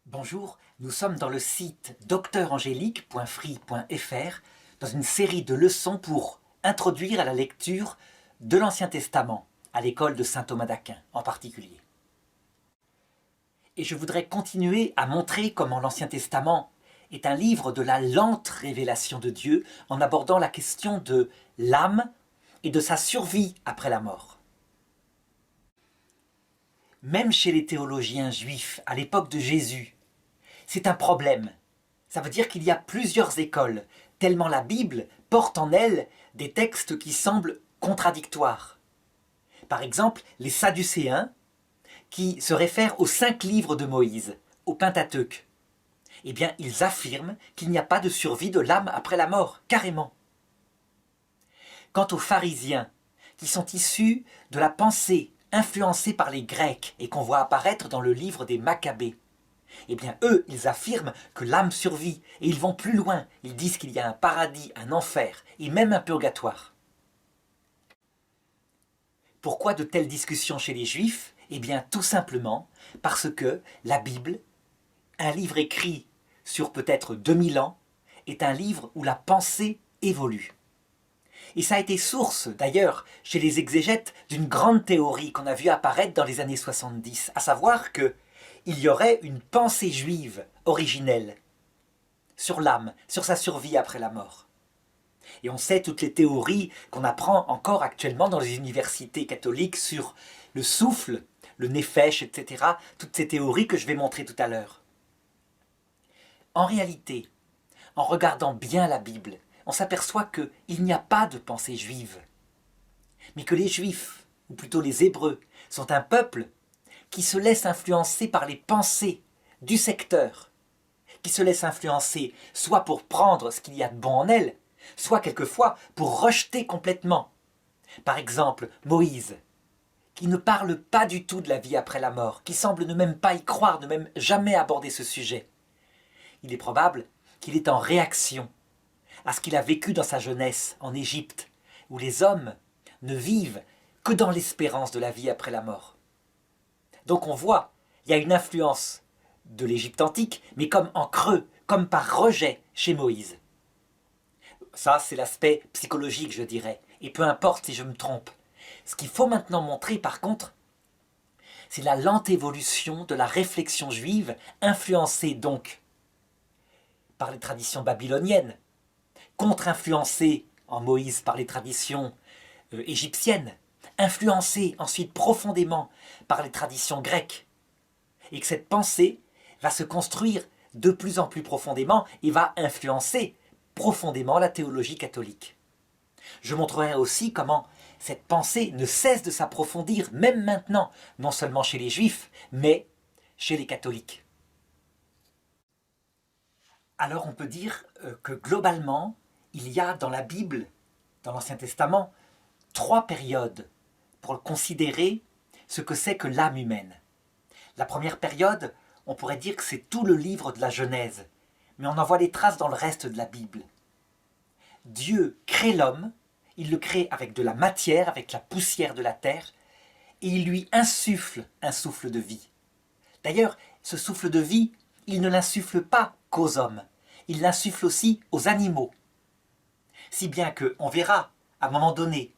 Bonjour, nous sommes dans le site docteurangélique.free.fr dans une série de leçons pour introduire à la lecture de l'Ancien Testament, à l'école de saint Thomas d'Aquin en particulier. Et je voudrais continuer à montrer comment l'Ancien Testament est un livre de la lente révélation de Dieu en abordant la question de l'âme et de sa survie après la mort. Même chez les théologiens juifs à l'époque de Jésus, c'est un problème. Ça veut dire qu'il y a plusieurs écoles, tellement la Bible porte en elle des textes qui semblent contradictoires. Par exemple, les Sadducéens, qui se réfèrent aux 5 livres de Moïse, au Pentateuque. Eh bien, ils affirment qu'il n'y a pas de survie de l'âme après la mort, carrément. Quant aux pharisiens, qui sont issus de la pensée influencée par les Grecs et qu'on voit apparaître dans le livre des Maccabées, eh bien eux, ils affirment que l'âme survit et ils vont plus loin. Ils disent qu'il y a un paradis, un enfer et même un purgatoire. Pourquoi de telles discussions chez les Juifs ? Eh bien tout simplement parce que la Bible, un livre écrit sur peut-être 2000 ans, est un livre où la pensée évolue. Et ça a été source, d'ailleurs, chez les exégètes, d'une grande théorie qu'on a vue apparaître dans les années 70, à savoir qu'il y aurait une pensée juive originelle sur l'âme, sur sa survie après la mort. Et on sait toutes les théories qu'on apprend encore actuellement dans les universités catholiques sur le souffle, le néphesh, etc. Toutes ces théories que je vais montrer tout à l'heure. En réalité, en regardant bien la Bible, on s'aperçoit qu'il n'y a pas de pensée juive, mais que les Juifs, ou plutôt les Hébreux, sont un peuple qui se laisse influencer par les pensées du secteur, qui se laisse influencer soit pour prendre ce qu'il y a de bon en elle, soit quelquefois pour rejeter complètement. Par exemple, Moïse, qui ne parle pas du tout de la vie après la mort, qui semble ne même pas y croire, ne même jamais aborder ce sujet. Il est probable qu'il est en réaction à ce qu'il a vécu dans sa jeunesse en Égypte, où les hommes ne vivent que dans l'espérance de la vie après la mort. Donc on voit, il y a une influence de l'Égypte antique, mais comme en creux, comme par rejet chez Moïse. Ça, c'est l'aspect psychologique, je dirais, et peu importe si je me trompe. Ce qu'il faut maintenant montrer, par contre, c'est la lente évolution de la réflexion juive, influencée donc par les traditions babyloniennes, contre-influencée en Moïse par les traditions égyptiennes, influencée ensuite profondément par les traditions grecques, et que cette pensée va se construire de plus en plus profondément et va influencer profondément la théologie catholique. Je montrerai aussi comment cette pensée ne cesse de s'approfondir, même maintenant, non seulement chez les Juifs, mais chez les catholiques. Alors on peut dire que globalement, il y a dans la Bible, dans l'Ancien Testament, 3 périodes pour considérer ce que c'est que l'âme humaine. La première période, on pourrait dire que c'est tout le livre de la Genèse, mais on en voit les traces dans le reste de la Bible. Dieu crée l'homme, il le crée avec de la matière, avec la poussière de la terre, et il lui insuffle un souffle de vie. D'ailleurs, ce souffle de vie, il ne l'insuffle pas qu'aux hommes, il l'insuffle aussi aux animaux. Si bien qu'on verra, à un moment donné,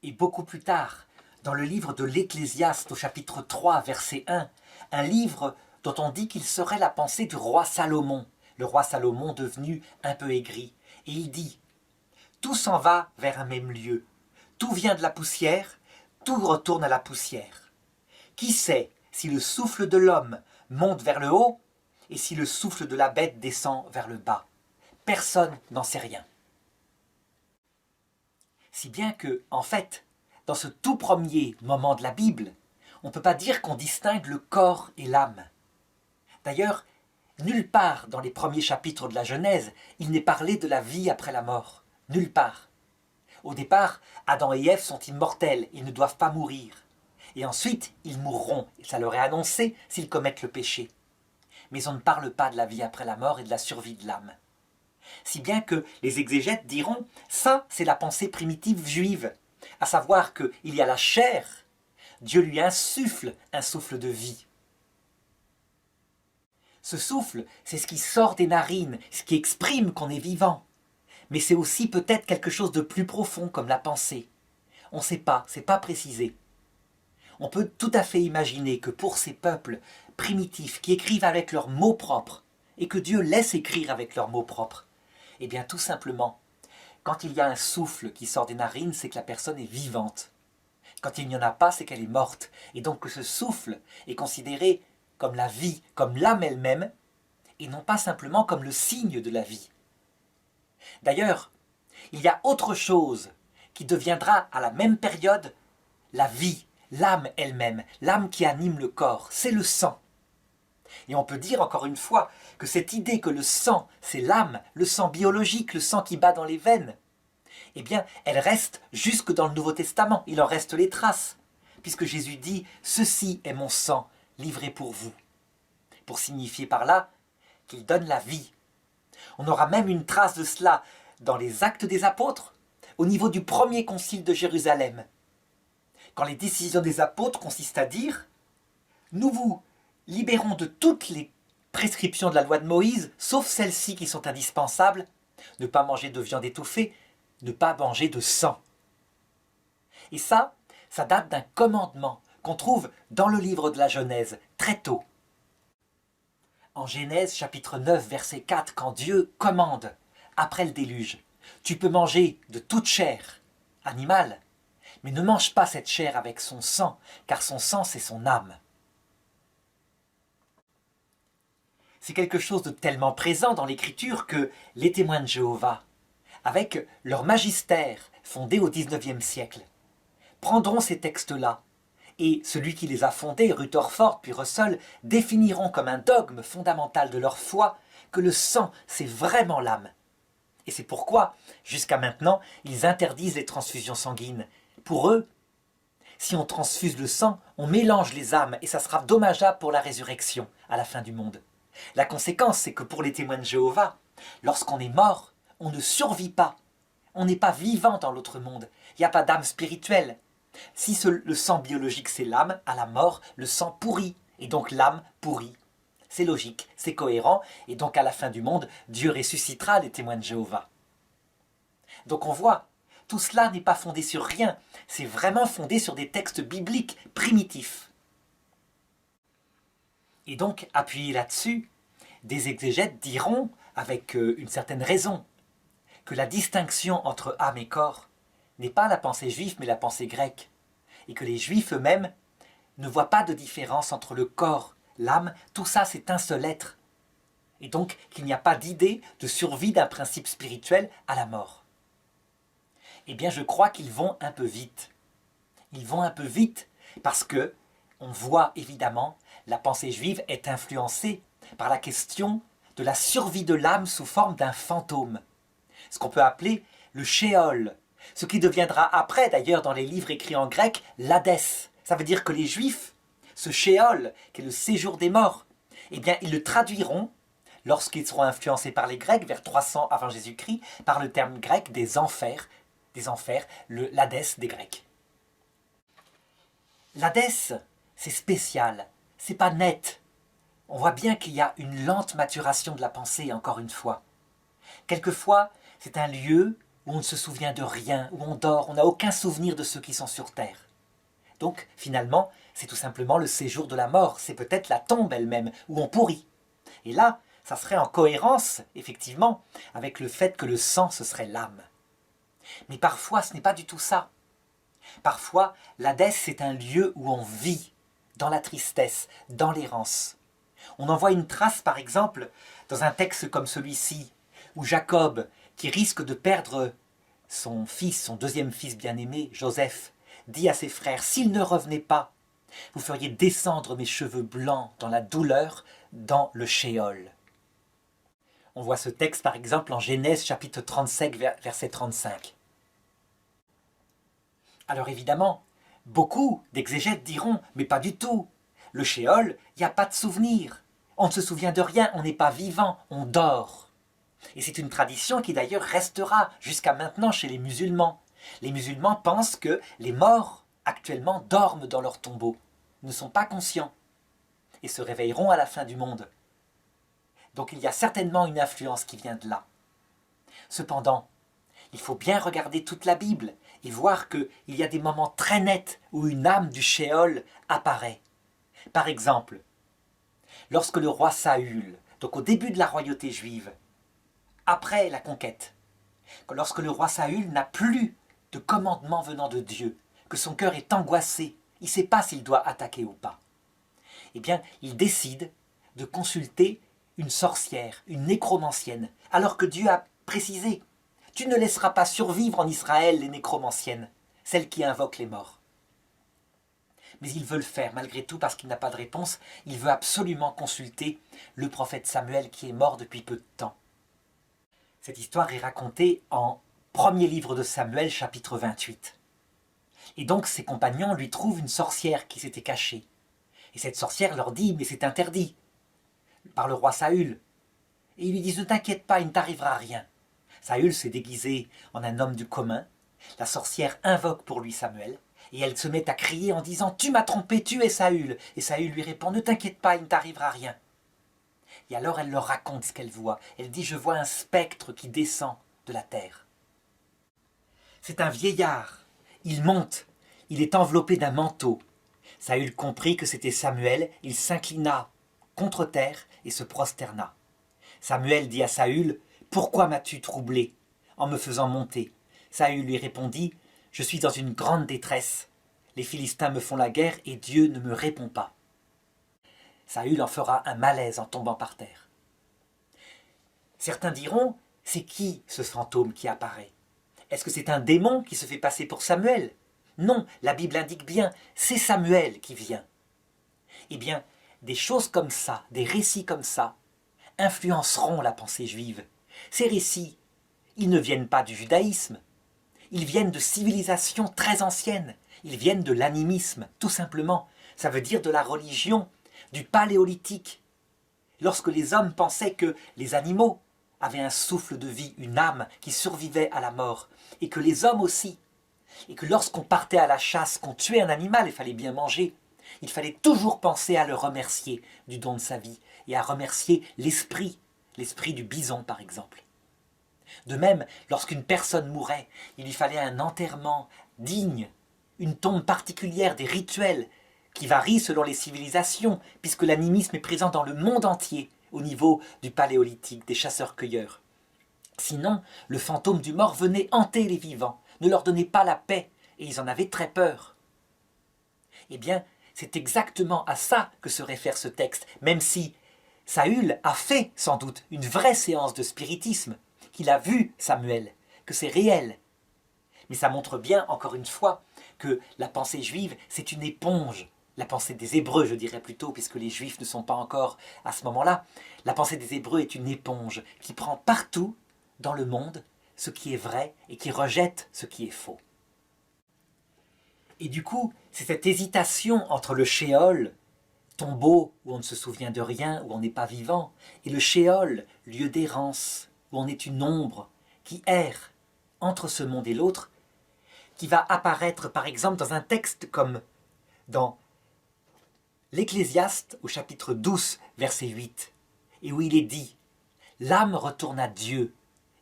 et beaucoup plus tard, dans le livre de l'Ecclésiaste au chapitre 3, verset 1, un livre dont on dit qu'il serait la pensée du roi Salomon, le roi Salomon devenu un peu aigri. Et il dit « Tout s'en va vers un même lieu, tout vient de la poussière, tout retourne à la poussière. Qui sait si le souffle de l'homme monte vers le haut et si le souffle de la bête descend vers le bas? Personne n'en sait rien. » Si bien que, en fait, dans ce tout premier moment de la Bible, on ne peut pas dire qu'on distingue le corps et l'âme. D'ailleurs, nulle part dans les premiers chapitres de la Genèse, il n'est parlé de la vie après la mort. Nulle part. Au départ, Adam et Ève sont immortels, ils ne doivent pas mourir. Et ensuite, ils mourront, et ça leur est annoncé s'ils commettent le péché. Mais on ne parle pas de la vie après la mort et de la survie de l'âme. Si bien que les exégètes diront « ça, c'est la pensée primitive juive », à savoir qu'il y a la chair, Dieu lui insuffle un souffle de vie. Ce souffle, c'est ce qui sort des narines, ce qui exprime qu'on est vivant. Mais c'est aussi peut-être quelque chose de plus profond comme la pensée. On ne sait pas, c'est pas précisé. On peut tout à fait imaginer que pour ces peuples primitifs qui écrivent avec leurs mots propres, et que Dieu laisse écrire avec leurs mots propres, eh bien tout simplement, quand il y a un souffle qui sort des narines, c'est que la personne est vivante. Quand il n'y en a pas, c'est qu'elle est morte. Et donc que ce souffle est considéré comme la vie, comme l'âme elle-même, et non pas simplement comme le signe de la vie. D'ailleurs, il y a autre chose qui deviendra à la même période la vie, l'âme elle-même, l'âme qui anime le corps, c'est le sang. Et on peut dire encore une fois que cette idée que le sang, c'est l'âme, le sang biologique, le sang qui bat dans les veines, eh bien, elle reste jusque dans le Nouveau Testament, il en reste les traces, puisque Jésus dit « Ceci est mon sang, livré pour vous », pour signifier par là qu'il donne la vie. On aura même une trace de cela dans les Actes des Apôtres, au niveau du premier concile de Jérusalem, quand les décisions des apôtres consistent à dire « Nous vous libérons de toutes les prescriptions de la loi de Moïse, sauf celles-ci qui sont indispensables, ne pas manger de viande étouffée, ne pas manger de sang. » Et ça date d'un commandement qu'on trouve dans le livre de la Genèse, très tôt. En Genèse chapitre 9, verset 4, quand Dieu commande, après le déluge, « Tu peux manger de toute chair, animale, mais ne mange pas cette chair avec son sang, car son sang c'est son âme. » C'est quelque chose de tellement présent dans l'Écriture que les témoins de Jéhovah, avec leur magistère fondé au XIXe siècle, prendront ces textes-là, et celui qui les a fondés, Rutherford puis Russell, définiront comme un dogme fondamental de leur foi que le sang, c'est vraiment l'âme. Et c'est pourquoi, jusqu'à maintenant, ils interdisent les transfusions sanguines. Pour eux, si on transfuse le sang, on mélange les âmes, et ça sera dommageable pour la résurrection à la fin du monde. La conséquence, c'est que pour les témoins de Jéhovah, lorsqu'on est mort, on ne survit pas. On n'est pas vivant dans l'autre monde. Il n'y a pas d'âme spirituelle. Si le sang biologique c'est l'âme, à la mort, le sang pourrit. Et donc l'âme pourrit. C'est logique, c'est cohérent. Et donc à la fin du monde, Dieu ressuscitera les témoins de Jéhovah. Donc on voit, tout cela n'est pas fondé sur rien. C'est vraiment fondé sur des textes bibliques primitifs. Et donc, appuyés là-dessus, des exégètes diront, avec une certaine raison, que la distinction entre âme et corps n'est pas la pensée juive mais la pensée grecque, et que les juifs eux-mêmes ne voient pas de différence entre le corps, l'âme, tout ça c'est un seul être, et donc qu'il n'y a pas d'idée de survie d'un principe spirituel à la mort. Eh bien je crois qu'ils vont un peu vite. Ils vont un peu vite parce que on voit évidemment la pensée juive est influencée par la question de la survie de l'âme sous forme d'un fantôme. Ce qu'on peut appeler le Sheol, ce qui deviendra après d'ailleurs dans les livres écrits en grec l'Hadès. Ça veut dire que les Juifs, ce Sheol, qui est le séjour des morts, eh bien ils le traduiront, lorsqu'ils seront influencés par les Grecs, vers 300 avant Jésus-Christ, par le terme grec des enfers, l'Hadès des Grecs. L'Hadès, c'est spécial, c'est pas net. On voit bien qu'il y a une lente maturation de la pensée, encore une fois. Quelquefois, c'est un lieu où on ne se souvient de rien, où on dort, on n'a aucun souvenir de ceux qui sont sur terre. Donc, finalement, c'est tout simplement le séjour de la mort, c'est peut-être la tombe elle-même, où on pourrit. Et là, ça serait en cohérence, effectivement, avec le fait que le sang, ce serait l'âme. Mais parfois, ce n'est pas du tout ça. Parfois, l'Hadès, c'est un lieu où on vit, dans la tristesse, dans l'errance. On en voit une trace, par exemple, dans un texte comme celui-ci, où Jacob, qui risque de perdre son fils, son deuxième fils bien-aimé, Joseph, dit à ses frères, « S'il ne revenait pas, vous feriez descendre mes cheveux blancs dans la douleur, dans le Sheol. » On voit ce texte, par exemple, en Genèse, chapitre 35, verset 35. Alors évidemment, beaucoup d'exégètes diront « Mais pas du tout. Le Sheol, il n'y a pas de souvenir. On ne se souvient de rien, on n'est pas vivant, on dort. » Et c'est une tradition qui d'ailleurs restera jusqu'à maintenant chez les musulmans. Les musulmans pensent que les morts actuellement dorment dans leur tombeau, ne sont pas conscients et se réveilleront à la fin du monde. Donc il y a certainement une influence qui vient de là. Cependant, il faut bien regarder toute la Bible et voir qu'il y a des moments très nets où une âme du Shéol apparaît. Par exemple, lorsque le roi Saül, donc au début de la royauté juive, après la conquête, lorsque le roi Saül n'a plus de commandement venant de Dieu, que son cœur est angoissé, il ne sait pas s'il doit attaquer ou pas, eh bien, il décide de consulter une sorcière, une nécromancienne, alors que Dieu a précisé « Tu ne laisseras pas survivre en Israël les nécromanciennes, celles qui invoquent les morts. » Mais il veut le faire malgré tout parce qu'il n'a pas de réponse. Il veut absolument consulter le prophète Samuel qui est mort depuis peu de temps. Cette histoire est racontée en premier livre de Samuel, chapitre 28. Et donc ses compagnons lui trouvent une sorcière qui s'était cachée. Et cette sorcière leur dit « Mais c'est interdit » par le roi Saül. Et ils lui disent « Ne t'inquiète pas, il ne t'arrivera rien. » Saül s'est déguisé en un homme du commun. La sorcière invoque pour lui Samuel. Et elle se met à crier en disant « Tu m'as trompé, tu es Saül !» Et Saül lui répond « Ne t'inquiète pas, il ne t'arrivera rien. » Et alors elle leur raconte ce qu'elle voit. Elle dit « Je vois un spectre qui descend de la terre. » C'est un vieillard. Il monte. Il est enveloppé d'un manteau. Saül comprit que c'était Samuel. Il s'inclina contre terre et se prosterna. Samuel dit à Saül « Pourquoi m'as-tu troublé en me faisant monter ?» Saül lui répondit « Je suis dans une grande détresse. Les Philistins me font la guerre et Dieu ne me répond pas. » Saül en fera un malaise en tombant par terre. Certains diront « C'est qui ce fantôme qui apparaît? Est-ce que c'est un démon qui se fait passer pour Samuel? » Non, la Bible indique bien « C'est Samuel qui vient. » Eh bien, des choses comme ça, des récits comme ça, influenceront la pensée juive. Ces récits, ils ne viennent pas du judaïsme. Ils viennent de civilisations très anciennes. Ils viennent de l'animisme, tout simplement. Ça veut dire de la religion, du paléolithique. Lorsque les hommes pensaient que les animaux avaient un souffle de vie, une âme qui survivait à la mort, et que les hommes aussi, et que lorsqu'on partait à la chasse, qu'on tuait un animal, il fallait bien manger, il fallait toujours penser à le remercier du don de sa vie, et à remercier l'esprit du bison par exemple. De même, lorsqu'une personne mourait, il lui fallait un enterrement digne, une tombe particulière, des rituels qui varient selon les civilisations, puisque l'animisme est présent dans le monde entier au niveau du paléolithique, des chasseurs-cueilleurs. Sinon, le fantôme du mort venait hanter les vivants, ne leur donnait pas la paix, et ils en avaient très peur. Eh bien, c'est exactement à ça que se réfère ce texte, même si Saül a fait sans doute une vraie séance de spiritisme, qu'il a vu Samuel, que c'est réel. Mais ça montre bien, encore une fois, que la pensée juive, c'est une éponge. La pensée des Hébreux, je dirais plutôt, puisque les Juifs ne sont pas encore à ce moment-là. La pensée des Hébreux est une éponge qui prend partout dans le monde ce qui est vrai et qui rejette ce qui est faux. Et du coup, c'est cette hésitation entre le Shéol, tombeau où on ne se souvient de rien, où on n'est pas vivant, et le Shéol, lieu d'errance, où on est une ombre qui erre entre ce monde et l'autre, qui va apparaître par exemple dans un texte comme dans l'Ecclésiaste au chapitre 12, verset 8, et où il est dit « L'âme retourne à Dieu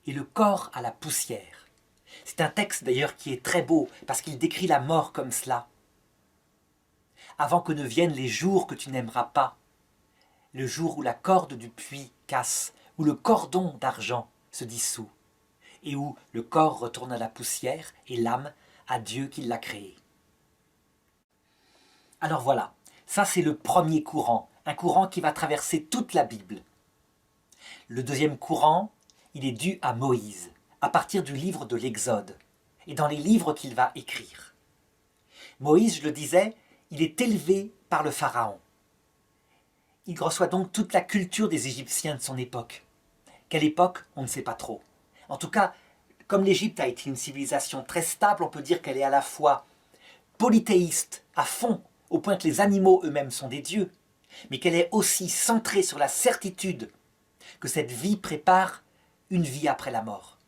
et le corps à la poussière ». C'est un texte d'ailleurs qui est très beau parce qu'il décrit la mort comme cela. Avant que ne viennent les jours que tu n'aimeras pas, le jour où la corde du puits casse, où le cordon d'argent se dissout, et où le corps retourne à la poussière et l'âme à Dieu qui l'a créé. Alors voilà, ça c'est le premier courant, un courant qui va traverser toute la Bible. Le deuxième courant, il est dû à Moïse, à partir du livre de l'Exode, et dans les livres qu'il va écrire. Moïse, je le disais, il est élevé par le Pharaon. Il reçoit donc toute la culture des Égyptiens de son époque. Quelle époque, on ne sait pas trop. En tout cas, comme l'Égypte a été une civilisation très stable, on peut dire qu'elle est à la fois polythéiste à fond, au point que les animaux eux-mêmes sont des dieux, mais qu'elle est aussi centrée sur la certitude que cette vie prépare une vie après la mort.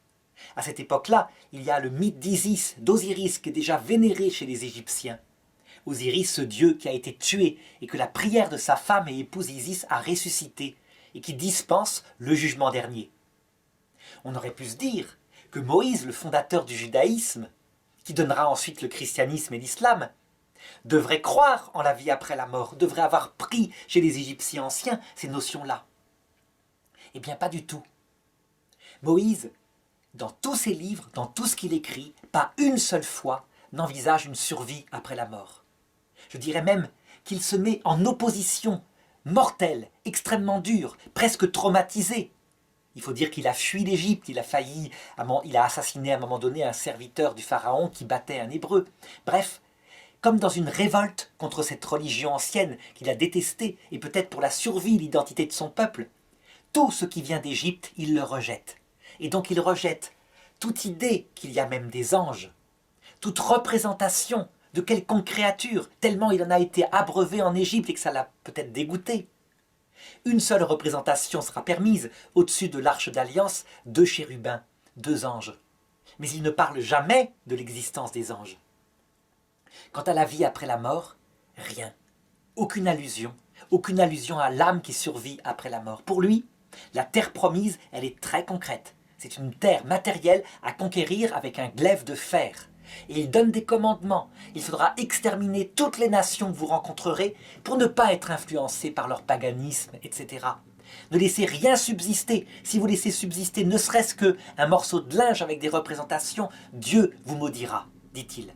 À cette époque-là, il y a le mythe d'Isis, d'Osiris, qui est déjà vénéré chez les Égyptiens. Osiris, ce dieu qui a été tué et que la prière de sa femme et épouse Isis a ressuscité, et qui dispense le jugement dernier. On aurait pu se dire que Moïse, le fondateur du judaïsme, qui donnera ensuite le christianisme et l'islam, devrait croire en la vie après la mort, devrait avoir pris chez les Égyptiens anciens ces notions-là. Eh bien, pas du tout. Moïse, dans tous ses livres, dans tout ce qu'il écrit, pas une seule fois n'envisage une survie après la mort. Je dirais même qu'il se met en opposition mortelle, extrêmement dure, presque traumatisée. Il faut dire qu'il a fui l'Égypte, il a assassiné à un moment donné un serviteur du pharaon qui battait un hébreu. Bref, comme dans une révolte contre cette religion ancienne qu'il a détestée, et peut-être pour la survie, l'identité de son peuple, tout ce qui vient d'Égypte, il le rejette. Et donc il rejette toute idée qu'il y a même des anges, toute représentation de quelconque créature, tellement il en a été abreuvé en Égypte et que ça l'a peut-être dégoûté. Une seule représentation sera permise, au-dessus de l'arche d'alliance, 2 chérubins, 2 anges. Mais il ne parle jamais de l'existence des anges. Quant à la vie après la mort, rien. Aucune allusion à l'âme qui survit après la mort. Pour lui, la terre promise, elle est très concrète. C'est une terre matérielle à conquérir avec un glaive de fer. Et il donne des commandements. Il faudra exterminer toutes les nations que vous rencontrerez pour ne pas être influencés par leur paganisme, etc. Ne laissez rien subsister. Si vous laissez subsister ne serait-ce qu'un morceau de linge avec des représentations, Dieu vous maudira, dit-il.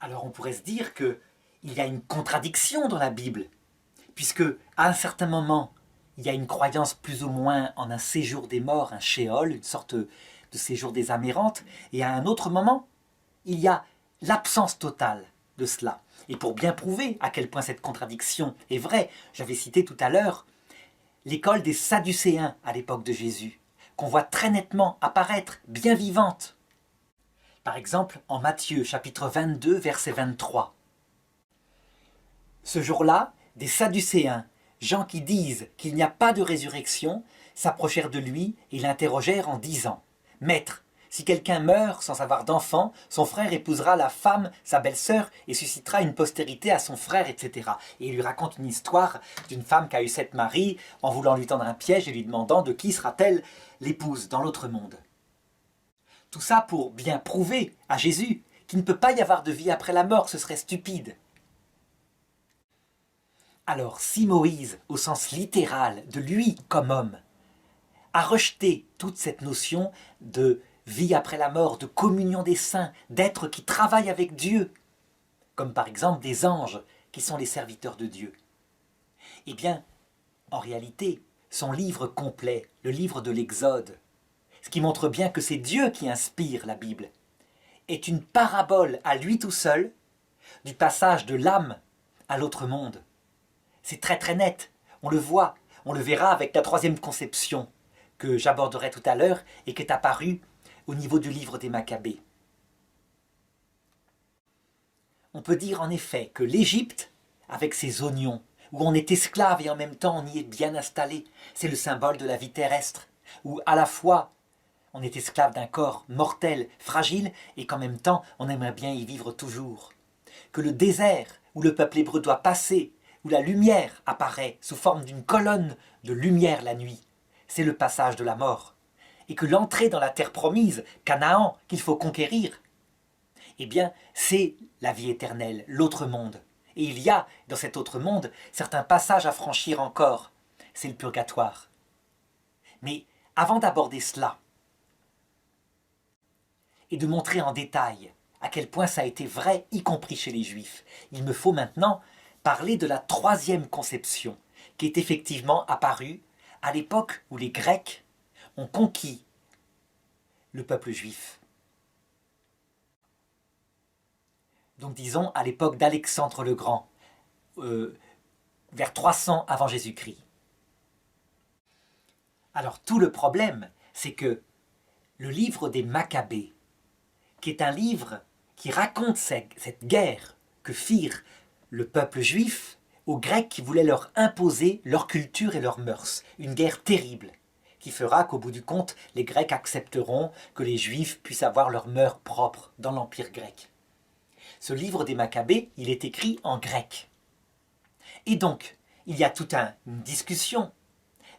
Alors on pourrait se dire qu'il y a une contradiction dans la Bible, puisque à un certain moment, il y a une croyance plus ou moins en un séjour des morts, un shéol, une sorte de séjour des âmes errantes, et à un autre moment, il y a l'absence totale de cela. Et pour bien prouver à quel point cette contradiction est vraie, j'avais cité tout à l'heure l'école des Sadducéens à l'époque de Jésus, qu'on voit très nettement apparaître, bien vivante. Par exemple, en Matthieu, chapitre 22, verset 23. Ce jour-là, des Sadducéens, gens qui disent qu'il n'y a pas de résurrection, s'approchèrent de lui et l'interrogèrent en disant « Maître, si quelqu'un meurt sans avoir d'enfant, son frère épousera la femme, sa belle-sœur, et suscitera une postérité à son frère, etc. » Et il lui raconte une histoire d'une femme qui a eu 7 maris, en voulant lui tendre un piège et lui demandant de qui sera-t-elle l'épouse dans l'autre monde. Tout ça pour bien prouver à Jésus qu'il ne peut pas y avoir de vie après la mort, ce serait stupide. Alors, si Moïse, au sens littéral de lui comme homme, a rejeté toute cette notion de vie après la mort, de communion des saints, d'êtres qui travaillent avec Dieu, comme par exemple des anges qui sont les serviteurs de Dieu, eh bien, en réalité, son livre complet, le livre de l'Exode, ce qui montre bien que c'est Dieu qui inspire la Bible, est une parabole à lui tout seul du passage de l'âme à l'autre monde. C'est très très net, on le voit, on le verra avec la 3e conception que j'aborderai tout à l'heure et qui est apparue au niveau du livre des Maccabées. On peut dire en effet que l'Égypte, avec ses oignons, où on est esclave et en même temps on y est bien installé, c'est le symbole de la vie terrestre, où à la fois on est esclave d'un corps mortel, fragile, et qu'en même temps on aimerait bien y vivre toujours. Que le désert où le peuple hébreu doit passer, où la lumière apparaît sous forme d'une colonne de lumière la nuit, c'est le passage de la mort. Et que l'entrée dans la terre promise, Canaan, qu'il faut conquérir, eh bien, c'est la vie éternelle, l'autre monde. Et il y a, dans cet autre monde, certains passages à franchir encore. C'est le purgatoire. Mais avant d'aborder cela, et de montrer en détail à quel point ça a été vrai, y compris chez les Juifs, il me faut maintenant parler de la 3e conception, qui est effectivement apparue à l'époque où les Grecs ont conquis le peuple juif. Donc disons à l'époque d'Alexandre le Grand, vers 300 avant Jésus-Christ. Alors tout le problème, c'est que le livre des Maccabées, qui est un livre qui raconte cette guerre que firent le peuple juif aux Grecs qui voulaient leur imposer leur culture et leurs mœurs. Une guerre terrible qui fera qu'au bout du compte, les Grecs accepteront que les Juifs puissent avoir leurs mœurs propres dans l'Empire grec. Ce livre des Maccabées, il est écrit en grec. Et donc, il y a toute une discussion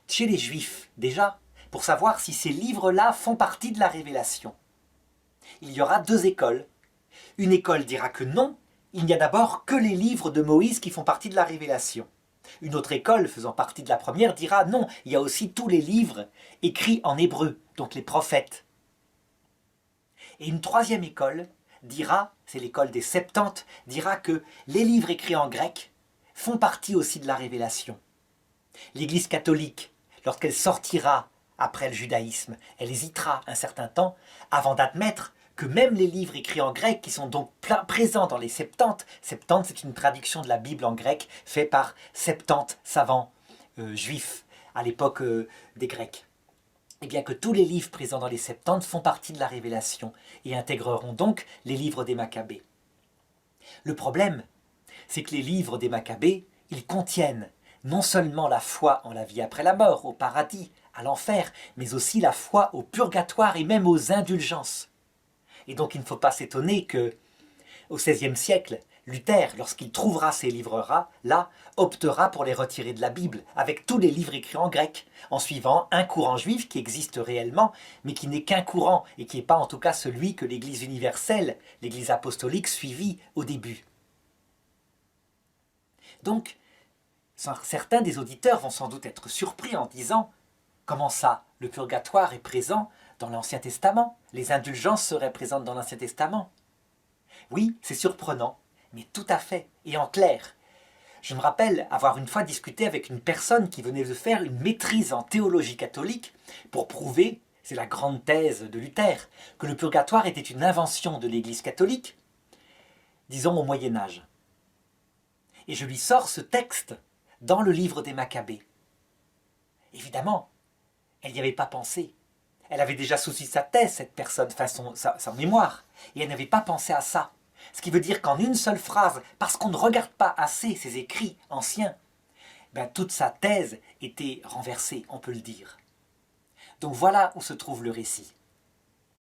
chez les Juifs, déjà, pour savoir si ces livres-là font partie de la révélation. Il y aura deux écoles. Une école dira que non, il n'y a d'abord que les livres de Moïse qui font partie de la révélation. Une autre école, faisant partie de la première, dira non, il y a aussi tous les livres écrits en hébreu, donc les prophètes. Et une troisième école dira, c'est l'école des Septante, dira que les livres écrits en grec font partie aussi de la révélation. L'Église catholique, lorsqu'elle sortira après le judaïsme, elle hésitera un certain temps avant d'admettre que même les livres écrits en grec, qui sont donc présents dans les Septante, Septante c'est une traduction de la Bible en grec faite par 70 savants juifs à l'époque des Grecs, et bien que tous les livres présents dans les Septante font partie de la révélation et intégreront donc les livres des Maccabées. Le problème, c'est que les livres des Maccabées, ils contiennent non seulement la foi en la vie après la mort, au paradis, à l'enfer, mais aussi la foi au purgatoire et même aux indulgences. Et donc il ne faut pas s'étonner que, au XVIe siècle, Luther, lorsqu'il trouvera ces livres-là, optera pour les retirer de la Bible, avec tous les livres écrits en grec, en suivant un courant juif qui existe réellement, mais qui n'est qu'un courant, et qui n'est pas en tout cas celui que l'Église universelle, l'Église apostolique, suivit au début. Donc, certains des auditeurs vont sans doute être surpris en disant « Comment ça, le purgatoire est présent dans l'Ancien Testament? Les indulgences seraient présentes dans l'Ancien Testament ?» Oui, c'est surprenant, mais tout à fait, et en clair. Je me rappelle avoir une fois discuté avec une personne qui venait de faire une maîtrise en théologie catholique pour prouver, c'est la grande thèse de Luther, que le purgatoire était une invention de l'Église catholique, disons au Moyen-Âge. Et je lui sors ce texte dans le livre des Maccabées. Évidemment, elle n'y avait pas pensé. Elle avait déjà souci sa thèse, cette personne, enfin sa mémoire, et elle n'avait pas pensé à ça. Ce qui veut dire qu'en une seule phrase, parce qu'on ne regarde pas assez ses écrits anciens, ben toute sa thèse était renversée, on peut le dire. Donc voilà où se trouve le récit.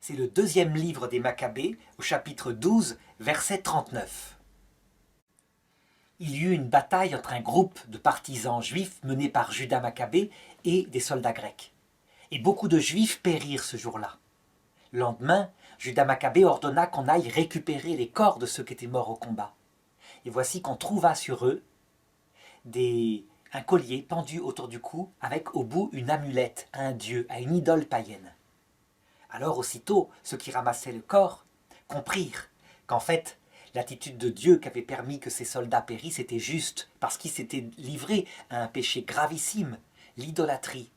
C'est le deuxième livre des Maccabées, au chapitre 12, verset 39. Il y eut une bataille entre un groupe de partisans juifs menés par Judas Maccabée et des soldats grecs. Et beaucoup de juifs périrent ce jour-là. Le lendemain, Judas Maccabée ordonna qu'on aille récupérer les corps de ceux qui étaient morts au combat. Et voici qu'on trouva sur eux un collier pendu autour du cou avec au bout une amulette à un dieu, à une idole païenne. Alors aussitôt, ceux qui ramassaient le corps comprirent qu'en fait, l'attitude de Dieu qui avait permis que ces soldats périssent était juste, parce qu'ils s'étaient livrés à un péché gravissime, l'idolâtrie.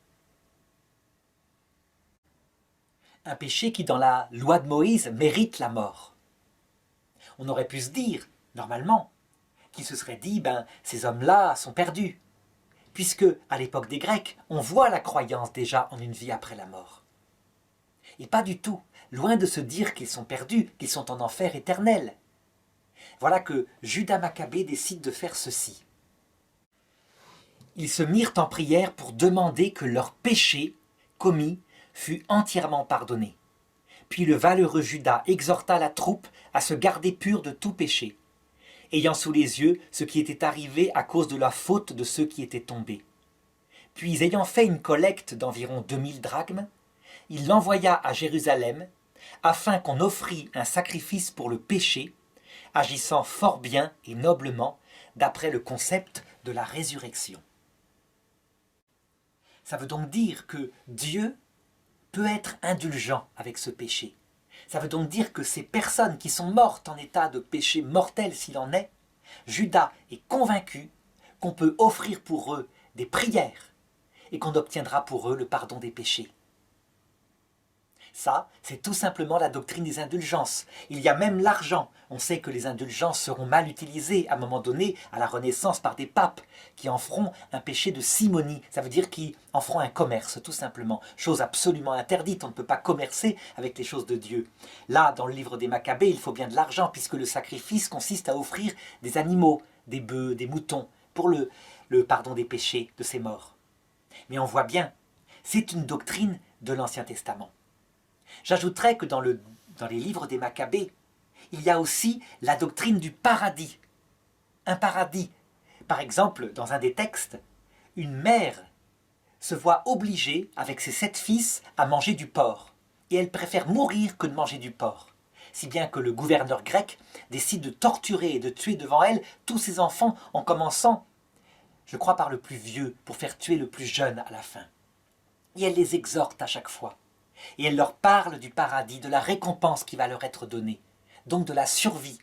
Un péché qui, dans la loi de Moïse, mérite la mort. On aurait pu se dire, normalement, qu'il se serait dit, ces hommes-là sont perdus, puisque, à l'époque des Grecs, on voit la croyance déjà en une vie après la mort. Et pas du tout, loin de se dire qu'ils sont perdus, qu'ils sont en enfer éternel. Voilà que Judas Maccabée décide de faire ceci. Ils se mirent en prière pour demander que leur péché commis fut entièrement pardonné. Puis le valeureux Judas exhorta la troupe à se garder pure de tout péché, ayant sous les yeux ce qui était arrivé à cause de la faute de ceux qui étaient tombés. Puis ayant fait une collecte d'environ 2000 drachmes, il l'envoya à Jérusalem, afin qu'on offrît un sacrifice pour le péché, agissant fort bien et noblement d'après le concept de la résurrection. Ça veut donc dire que Dieu peut être indulgent avec ce péché. Ça veut donc dire que ces personnes qui sont mortes en état de péché mortel s'il en est, Judas est convaincu qu'on peut offrir pour eux des prières et qu'on obtiendra pour eux le pardon des péchés. Ça, c'est tout simplement la doctrine des indulgences. Il y a même l'argent. On sait que les indulgences seront mal utilisées à un moment donné à la Renaissance par des papes qui en feront un péché de simonie. Ça veut dire qu'ils en feront un commerce, tout simplement. Chose absolument interdite. On ne peut pas commercer avec les choses de Dieu. Là, dans le livre des Maccabées, il faut bien de l'argent puisque le sacrifice consiste à offrir des animaux, des bœufs, des moutons pour le pardon des péchés de ces morts. Mais on voit bien, c'est une doctrine de l'Ancien Testament. J'ajouterais que dans les livres des Maccabées, il y a aussi la doctrine du paradis. Un paradis Par exemple, dans un des textes, une mère se voit obligée, avec ses 7 fils, à manger du porc. Et elle préfère mourir que de manger du porc. Si bien que le gouverneur grec décide de torturer et de tuer devant elle tous ses enfants en commençant, je crois, par le plus vieux, pour faire tuer le plus jeune à la fin. Et elle les exhorte à chaque fois. Et elle leur parle du paradis, de la récompense qui va leur être donnée, donc de la survie.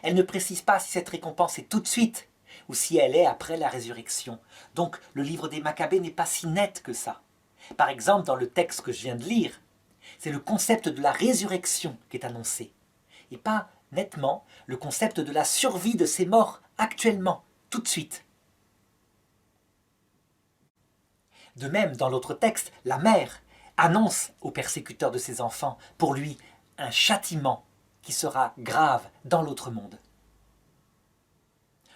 Elle ne précise pas si cette récompense est tout de suite ou si elle est après la résurrection. Donc le livre des Maccabées n'est pas si net que ça. Par exemple, dans le texte que je viens de lire, c'est le concept de la résurrection qui est annoncé, et pas nettement le concept de la survie de ces morts actuellement, tout de suite. De même, dans l'autre texte, la mère annonce au persécuteur de ses enfants, pour lui, un châtiment qui sera grave dans l'autre monde.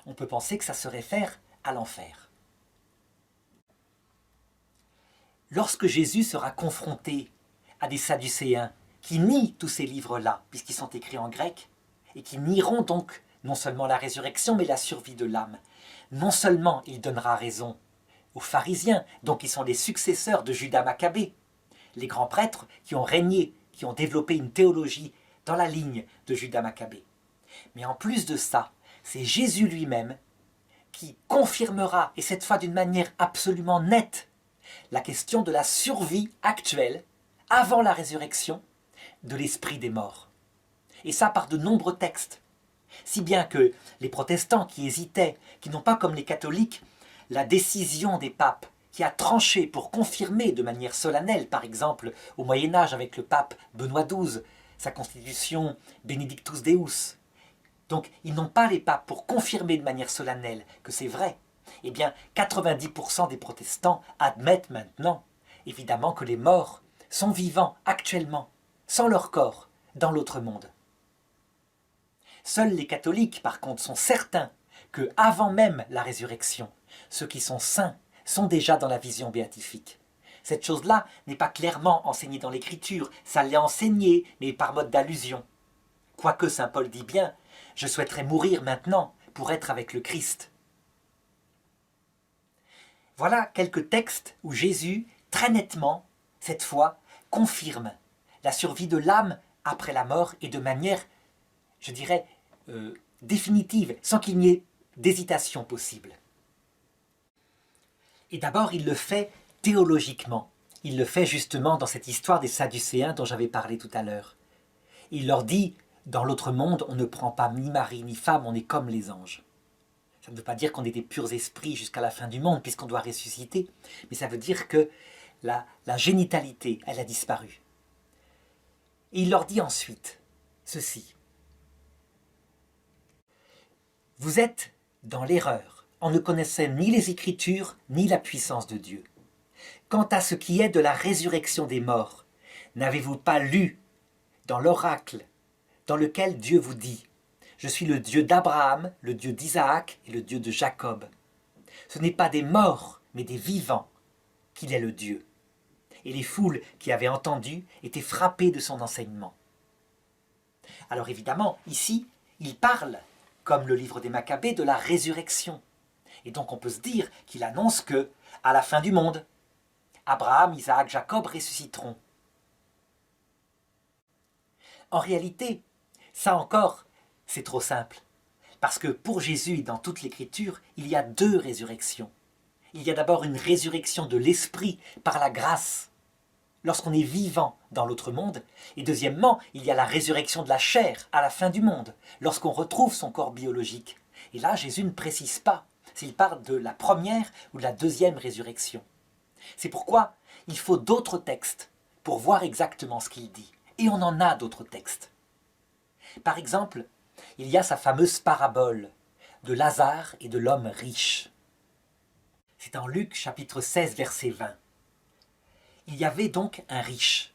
On peut penser que ça se réfère à l'enfer. Lorsque Jésus sera confronté à des Sadducéens qui nient tous ces livres-là, puisqu'ils sont écrits en grec, et qui nieront donc non seulement la résurrection, mais la survie de l'âme, non seulement il donnera raison aux pharisiens, donc ils sont les successeurs de Judas Maccabée, les grands prêtres qui ont régné, qui ont développé une théologie dans la ligne de Judas Maccabée. Mais en plus de ça, c'est Jésus lui-même qui confirmera, et cette fois d'une manière absolument nette, la question de la survie actuelle, avant la résurrection, de l'esprit des morts. Et ça par de nombreux textes. Si bien que les protestants qui hésitaient, qui n'ont pas comme les catholiques la décision des papes, qui a tranché pour confirmer de manière solennelle, par exemple au Moyen-Âge avec le pape Benoît XII, sa constitution Benedictus Deus. Donc ils n'ont pas les papes pour confirmer de manière solennelle que c'est vrai. Eh bien 90% des protestants admettent maintenant, évidemment, que les morts sont vivants actuellement, sans leur corps, dans l'autre monde. Seuls les catholiques, par contre, sont certains que, avant même la résurrection, ceux qui sont saints sont déjà dans la vision béatifique. Cette chose-là n'est pas clairement enseignée dans l'Écriture, ça l'est enseigné, mais par mode d'allusion. Quoique saint Paul dit bien « Je souhaiterais mourir maintenant pour être avec le Christ ». Voilà quelques textes où Jésus, très nettement, cette fois, confirme la survie de l'âme après la mort et de manière, je dirais, définitive, sans qu'il n'y ait d'hésitation possible. Et d'abord, il le fait théologiquement. Il le fait justement dans cette histoire des Sadducéens dont j'avais parlé tout à l'heure. Il leur dit, dans l'autre monde, on ne prend pas ni mari ni femme, on est comme les anges. Ça ne veut pas dire qu'on est des purs esprits jusqu'à la fin du monde, puisqu'on doit ressusciter, mais ça veut dire que la génitalité, elle a disparu. Et il leur dit ensuite ceci. Vous êtes dans l'erreur, en ne connaissant ni les Écritures, ni la puissance de Dieu. Quant à ce qui est de la résurrection des morts, n'avez-vous pas lu dans l'oracle dans lequel Dieu vous dit « Je suis le Dieu d'Abraham, le Dieu d'Isaac et le Dieu de Jacob. Ce n'est pas des morts, mais des vivants qu'il est le Dieu. » Et les foules qui avaient entendu étaient frappées de son enseignement. Alors évidemment, ici, il parle, comme le livre des Maccabées, de la résurrection. Et donc on peut se dire qu'il annonce que, à la fin du monde, Abraham, Isaac, Jacob ressusciteront. En réalité, ça encore, c'est trop simple. Parce que pour Jésus et dans toute l'Écriture, il y a 2 résurrections. Il y a d'abord une résurrection de l'esprit par la grâce, lorsqu'on est vivant dans l'autre monde. Et deuxièmement, il y a la résurrection de la chair à la fin du monde, lorsqu'on retrouve son corps biologique. Et là, Jésus ne précise pas s'il parle de la première ou de la deuxième résurrection. C'est pourquoi il faut d'autres textes pour voir exactement ce qu'il dit. Et on en a d'autres textes. Par exemple, il y a sa fameuse parabole de Lazare et de l'homme riche. C'est en Luc chapitre 16, verset 20. Il y avait donc un riche.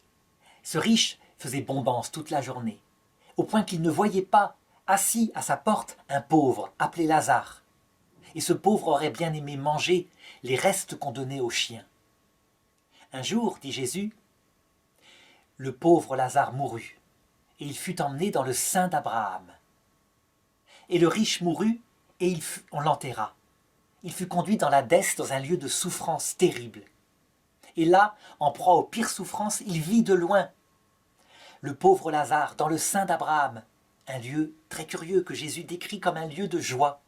Ce riche faisait bombance toute la journée, au point qu'il ne voyait pas, assis à sa porte, un pauvre appelé Lazare. Et ce pauvre aurait bien aimé manger les restes qu'on donnait aux chiens. Un jour, dit Jésus, le pauvre Lazare mourut, et il fut emmené dans le sein d'Abraham. Et le riche mourut, et on l'enterra. il fut conduit dans l'Hadès, dans un lieu de souffrance terrible. Et là, en proie aux pires souffrances, il vit de loin le pauvre Lazare dans le sein d'Abraham, un lieu très curieux que Jésus décrit comme un lieu de joie.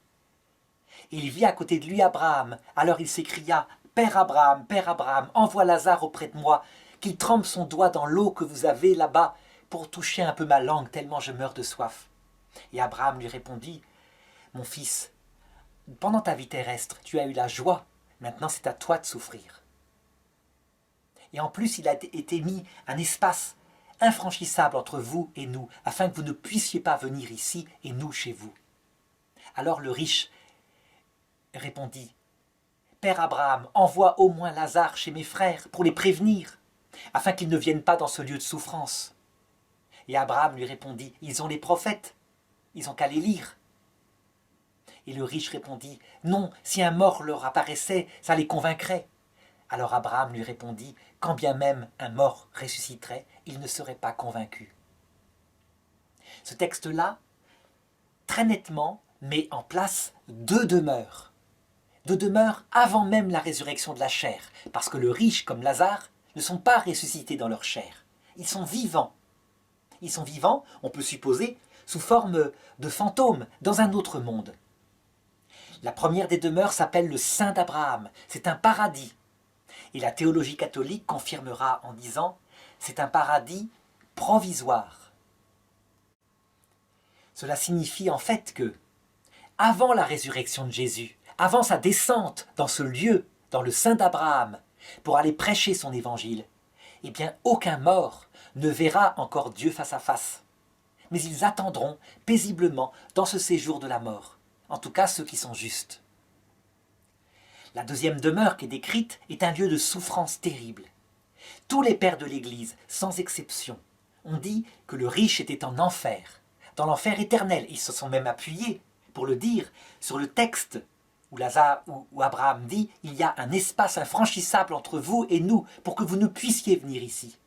Et il vit à côté de lui Abraham. Alors il s'écria, « Père Abraham, envoie Lazare auprès de moi, qu'il trempe son doigt dans l'eau que vous avez là-bas pour toucher un peu ma langue, tellement je meurs de soif. » Et Abraham lui répondit, « Mon fils, pendant ta vie terrestre, tu as eu la joie, maintenant c'est à toi de souffrir. » Et en plus, il a été mis un espace infranchissable entre vous et nous, afin que vous ne puissiez pas venir ici et nous chez vous. Alors le riche répondit, « Père Abraham, envoie au moins Lazare chez mes frères pour les prévenir, afin qu'ils ne viennent pas dans ce lieu de souffrance. » Et Abraham lui répondit, « Ils ont les prophètes, ils ont qu'à les lire. » Et le riche répondit, « Non, si un mort leur apparaissait, ça les convaincrait. » Alors Abraham lui répondit, « Quand bien même un mort ressusciterait, il ne serait pas convaincu. » Ce texte-là, très nettement, met en place deux demeures avant même la résurrection de la chair, parce que le riche comme Lazare ne sont pas ressuscités dans leur chair. Ils sont vivants. Ils sont vivants, on peut supposer, sous forme de fantômes, dans un autre monde. La première des demeures s'appelle le sein d'Abraham. C'est un paradis. Et la théologie catholique confirmera en disant « c'est un paradis provisoire ». Cela signifie en fait que, avant la résurrection de Jésus, avant sa descente dans ce lieu, dans le sein d'Abraham, pour aller prêcher son évangile, eh bien aucun mort ne verra encore Dieu face à face. Mais ils attendront paisiblement dans ce séjour de la mort, en tout cas ceux qui sont justes. La deuxième demeure qui est décrite est un lieu de souffrance terrible. Tous les pères de l'Église, sans exception, ont dit que le riche était en enfer, dans l'enfer éternel. Ils se sont même appuyés, pour le dire, sur le texte où Abraham dit « Il y a un espace infranchissable entre vous et nous pour que vous ne puissiez venir ici. »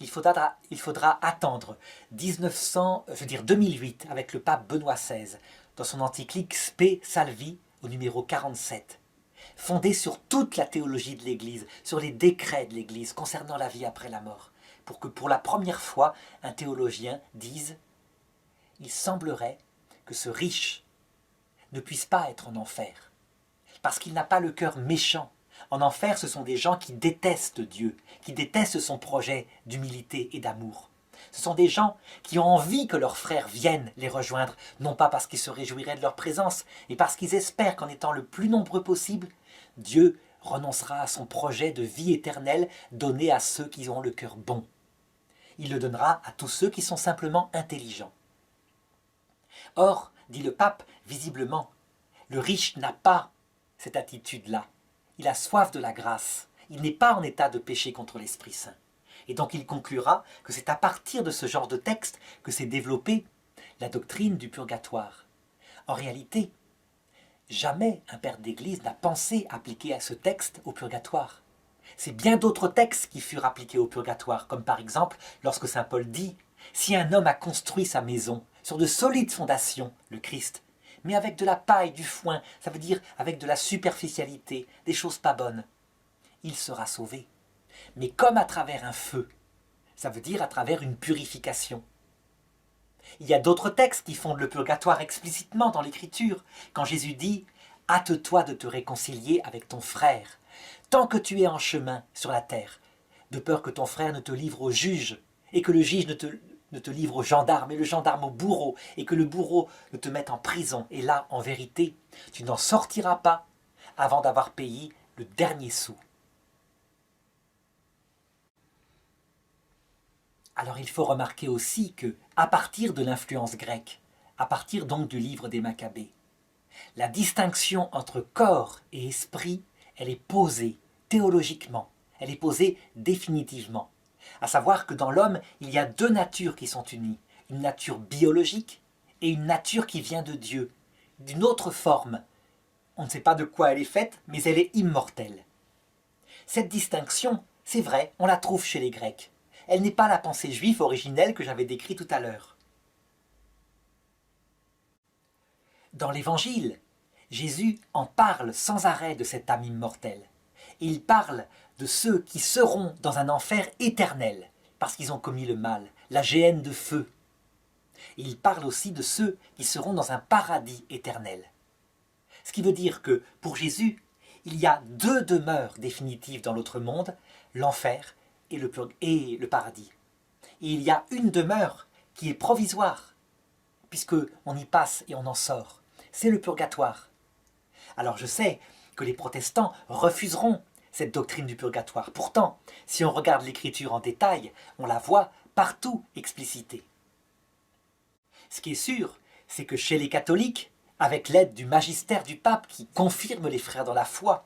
Il faudra attendre 2008 avec le pape Benoît XVI dans son encyclique Spe Salvi au numéro 47, fondé sur toute la théologie de l'Église, sur les décrets de l'Église concernant la vie après la mort, pour que pour la première fois un théologien dise « Il semblerait que ce riche ne puisse pas être en enfer, parce qu'il n'a pas le cœur méchant. En enfer, ce sont des gens qui détestent Dieu, qui détestent son projet d'humilité et d'amour. Ce sont des gens qui ont envie que leurs frères viennent les rejoindre, non pas parce qu'ils se réjouiraient de leur présence, mais parce qu'ils espèrent qu'en étant le plus nombreux possible, Dieu renoncera à son projet de vie éternelle donné à ceux qui ont le cœur bon. Il le donnera à tous ceux qui sont simplement intelligents. Or, dit le pape, visiblement, le riche n'a pas cette attitude-là. Il a soif de la grâce. Il n'est pas en état de pécher contre l'Esprit Saint. Et donc il conclura que c'est à partir de ce genre de texte que s'est développée la doctrine du purgatoire. En réalité, jamais un père d'Église n'a pensé appliquer à ce texte au purgatoire. C'est bien d'autres textes qui furent appliqués au purgatoire, comme par exemple lorsque saint Paul dit « Si un homme a construit sa maison sur de solides fondations, le Christ, mais avec de la paille, du foin, ça veut dire avec de la superficialité, des choses pas bonnes, il sera sauvé. Mais comme à travers un feu, ça veut dire à travers une purification. » Il y a d'autres textes qui fondent le purgatoire explicitement dans l'Écriture, quand Jésus dit « Hâte-toi de te réconcilier avec ton frère, tant que tu es en chemin sur la terre, de peur que ton frère ne te livre au juge, et que le juge ne te livre au gendarme, et le gendarme au bourreau, et que le bourreau ne te mette en prison. Et là, en vérité, tu n'en sortiras pas avant d'avoir payé le dernier sou. » Alors il faut remarquer aussi que, à partir de l'influence grecque, à partir donc du livre des Maccabées, la distinction entre corps et esprit, elle est posée théologiquement, elle est posée définitivement. À savoir que dans l'homme, il y a deux natures qui sont unies, une nature biologique et une nature qui vient de Dieu, d'une autre forme. On ne sait pas de quoi elle est faite, mais elle est immortelle. Cette distinction, c'est vrai, on la trouve chez les Grecs. Elle n'est pas la pensée juive originelle que j'avais décrite tout à l'heure. Dans l'Évangile, Jésus en parle sans arrêt de cette âme immortelle. Et il parle de ceux qui seront dans un enfer éternel, parce qu'ils ont commis le mal, la géhenne de feu. Et il parle aussi de ceux qui seront dans un paradis éternel. Ce qui veut dire que, pour Jésus, il y a deux demeures définitives dans l'autre monde, l'enfer et le paradis. Et il y a une demeure qui est provisoire, puisqu'on y passe et on en sort. C'est le purgatoire. Alors je sais que les protestants refuseront cette doctrine du purgatoire. Pourtant, si on regarde l'Écriture en détail, on la voit partout explicitée. Ce qui est sûr, c'est que chez les catholiques, avec l'aide du magistère du pape qui confirme les frères dans la foi,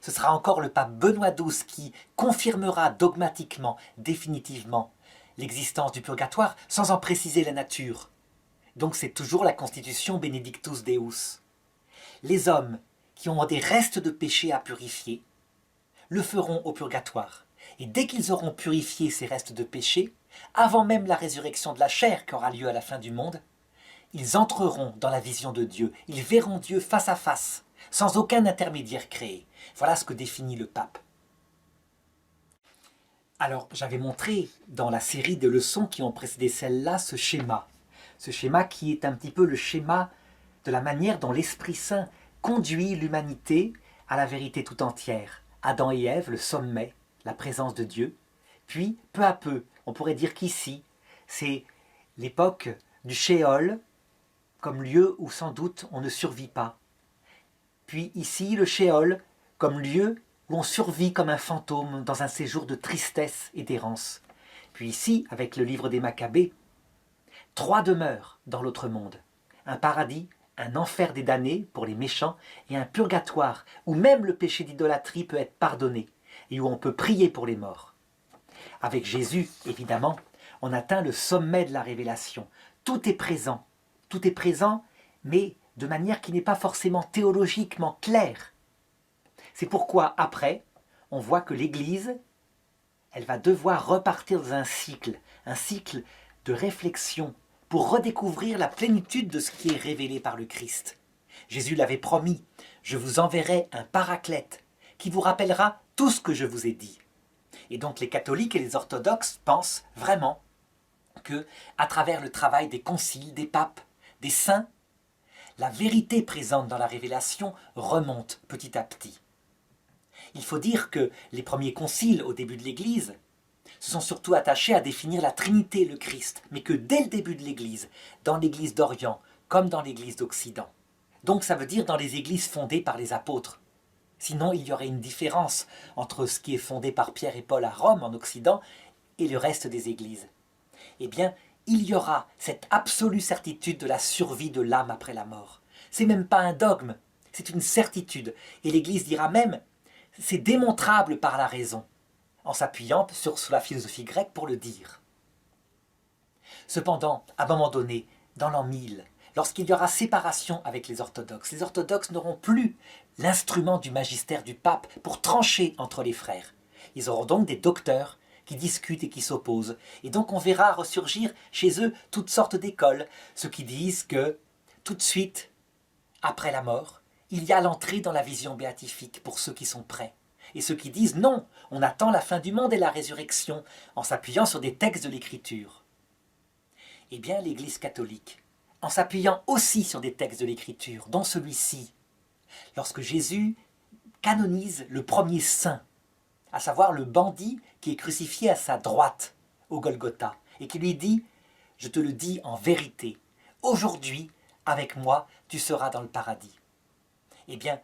ce sera encore le pape Benoît XII qui confirmera dogmatiquement, définitivement, l'existence du purgatoire sans en préciser la nature. Donc c'est toujours la constitution Benedictus Deus. Les hommes qui ont des restes de péché à purifier le feront au purgatoire. Et dès qu'ils auront purifié ces restes de péché, avant même la résurrection de la chair qui aura lieu à la fin du monde, ils entreront dans la vision de Dieu, ils verront Dieu face à face, sans aucun intermédiaire créé. Voilà ce que définit le pape. Alors, j'avais montré dans la série de leçons qui ont précédé celle-là ce schéma qui est un petit peu le schéma de la manière dont l'Esprit Saint conduit l'humanité à la vérité tout entière. Adam et Ève, le sommet, la présence de Dieu. Puis, peu à peu, on pourrait dire qu'ici, c'est l'époque du Shéol, comme lieu où sans doute on ne survit pas. Puis ici, le Shéol, comme lieu où on survit comme un fantôme dans un séjour de tristesse et d'errance. Puis ici, avec le livre des Maccabées, 3 demeures dans l'autre monde. Un paradis, un enfer des damnés pour les méchants et un purgatoire où même le péché d'idolâtrie peut être pardonné et où on peut prier pour les morts. Avec Jésus, évidemment, on atteint le sommet de la révélation. Tout est présent, mais de manière qui n'est pas forcément théologiquement claire. C'est pourquoi, après, on voit que l'Église, elle va devoir repartir dans un cycle de réflexion pour redécouvrir la plénitude de ce qui est révélé par le Christ. Jésus l'avait promis, je vous enverrai un paraclète qui vous rappellera tout ce que je vous ai dit. Et donc les catholiques et les orthodoxes pensent vraiment que, à travers le travail des conciles, des papes, des saints, la vérité présente dans la révélation remonte petit à petit. Il faut dire que les premiers conciles au début de l'Église se sont surtout attachés à définir la Trinité et le Christ, mais que dès le début de l'Église, dans l'Église d'Orient comme dans l'Église d'Occident, donc ça veut dire dans les églises fondées par les apôtres. Sinon, il y aurait une différence entre ce qui est fondé par Pierre et Paul à Rome, en Occident, et le reste des églises. Eh bien, il y aura cette absolue certitude de la survie de l'âme après la mort. C'est même pas un dogme, c'est une certitude. Et l'Église dira même, c'est démontrable par la raison, en s'appuyant sur la philosophie grecque pour le dire. Cependant, à un moment donné, dans l'an 1000, lorsqu'il y aura séparation avec les orthodoxes n'auront plus l'instrument du magistère du pape pour trancher entre les frères. Ils auront donc des docteurs qui discutent et qui s'opposent. Et donc on verra ressurgir chez eux toutes sortes d'écoles, ceux qui disent que tout de suite, après la mort, il y a l'entrée dans la vision béatifique pour ceux qui sont prêts. Et ceux qui disent non, on attend la fin du monde et la résurrection en s'appuyant sur des textes de l'Écriture. Eh bien, l'Église catholique, en s'appuyant aussi sur des textes de l'Écriture, dont celui-ci, lorsque Jésus canonise le premier saint, à savoir le bandit qui est crucifié à sa droite au Golgotha, et qui lui dit « Je te le dis en vérité, aujourd'hui, avec moi, tu seras dans le paradis. » Eh bien,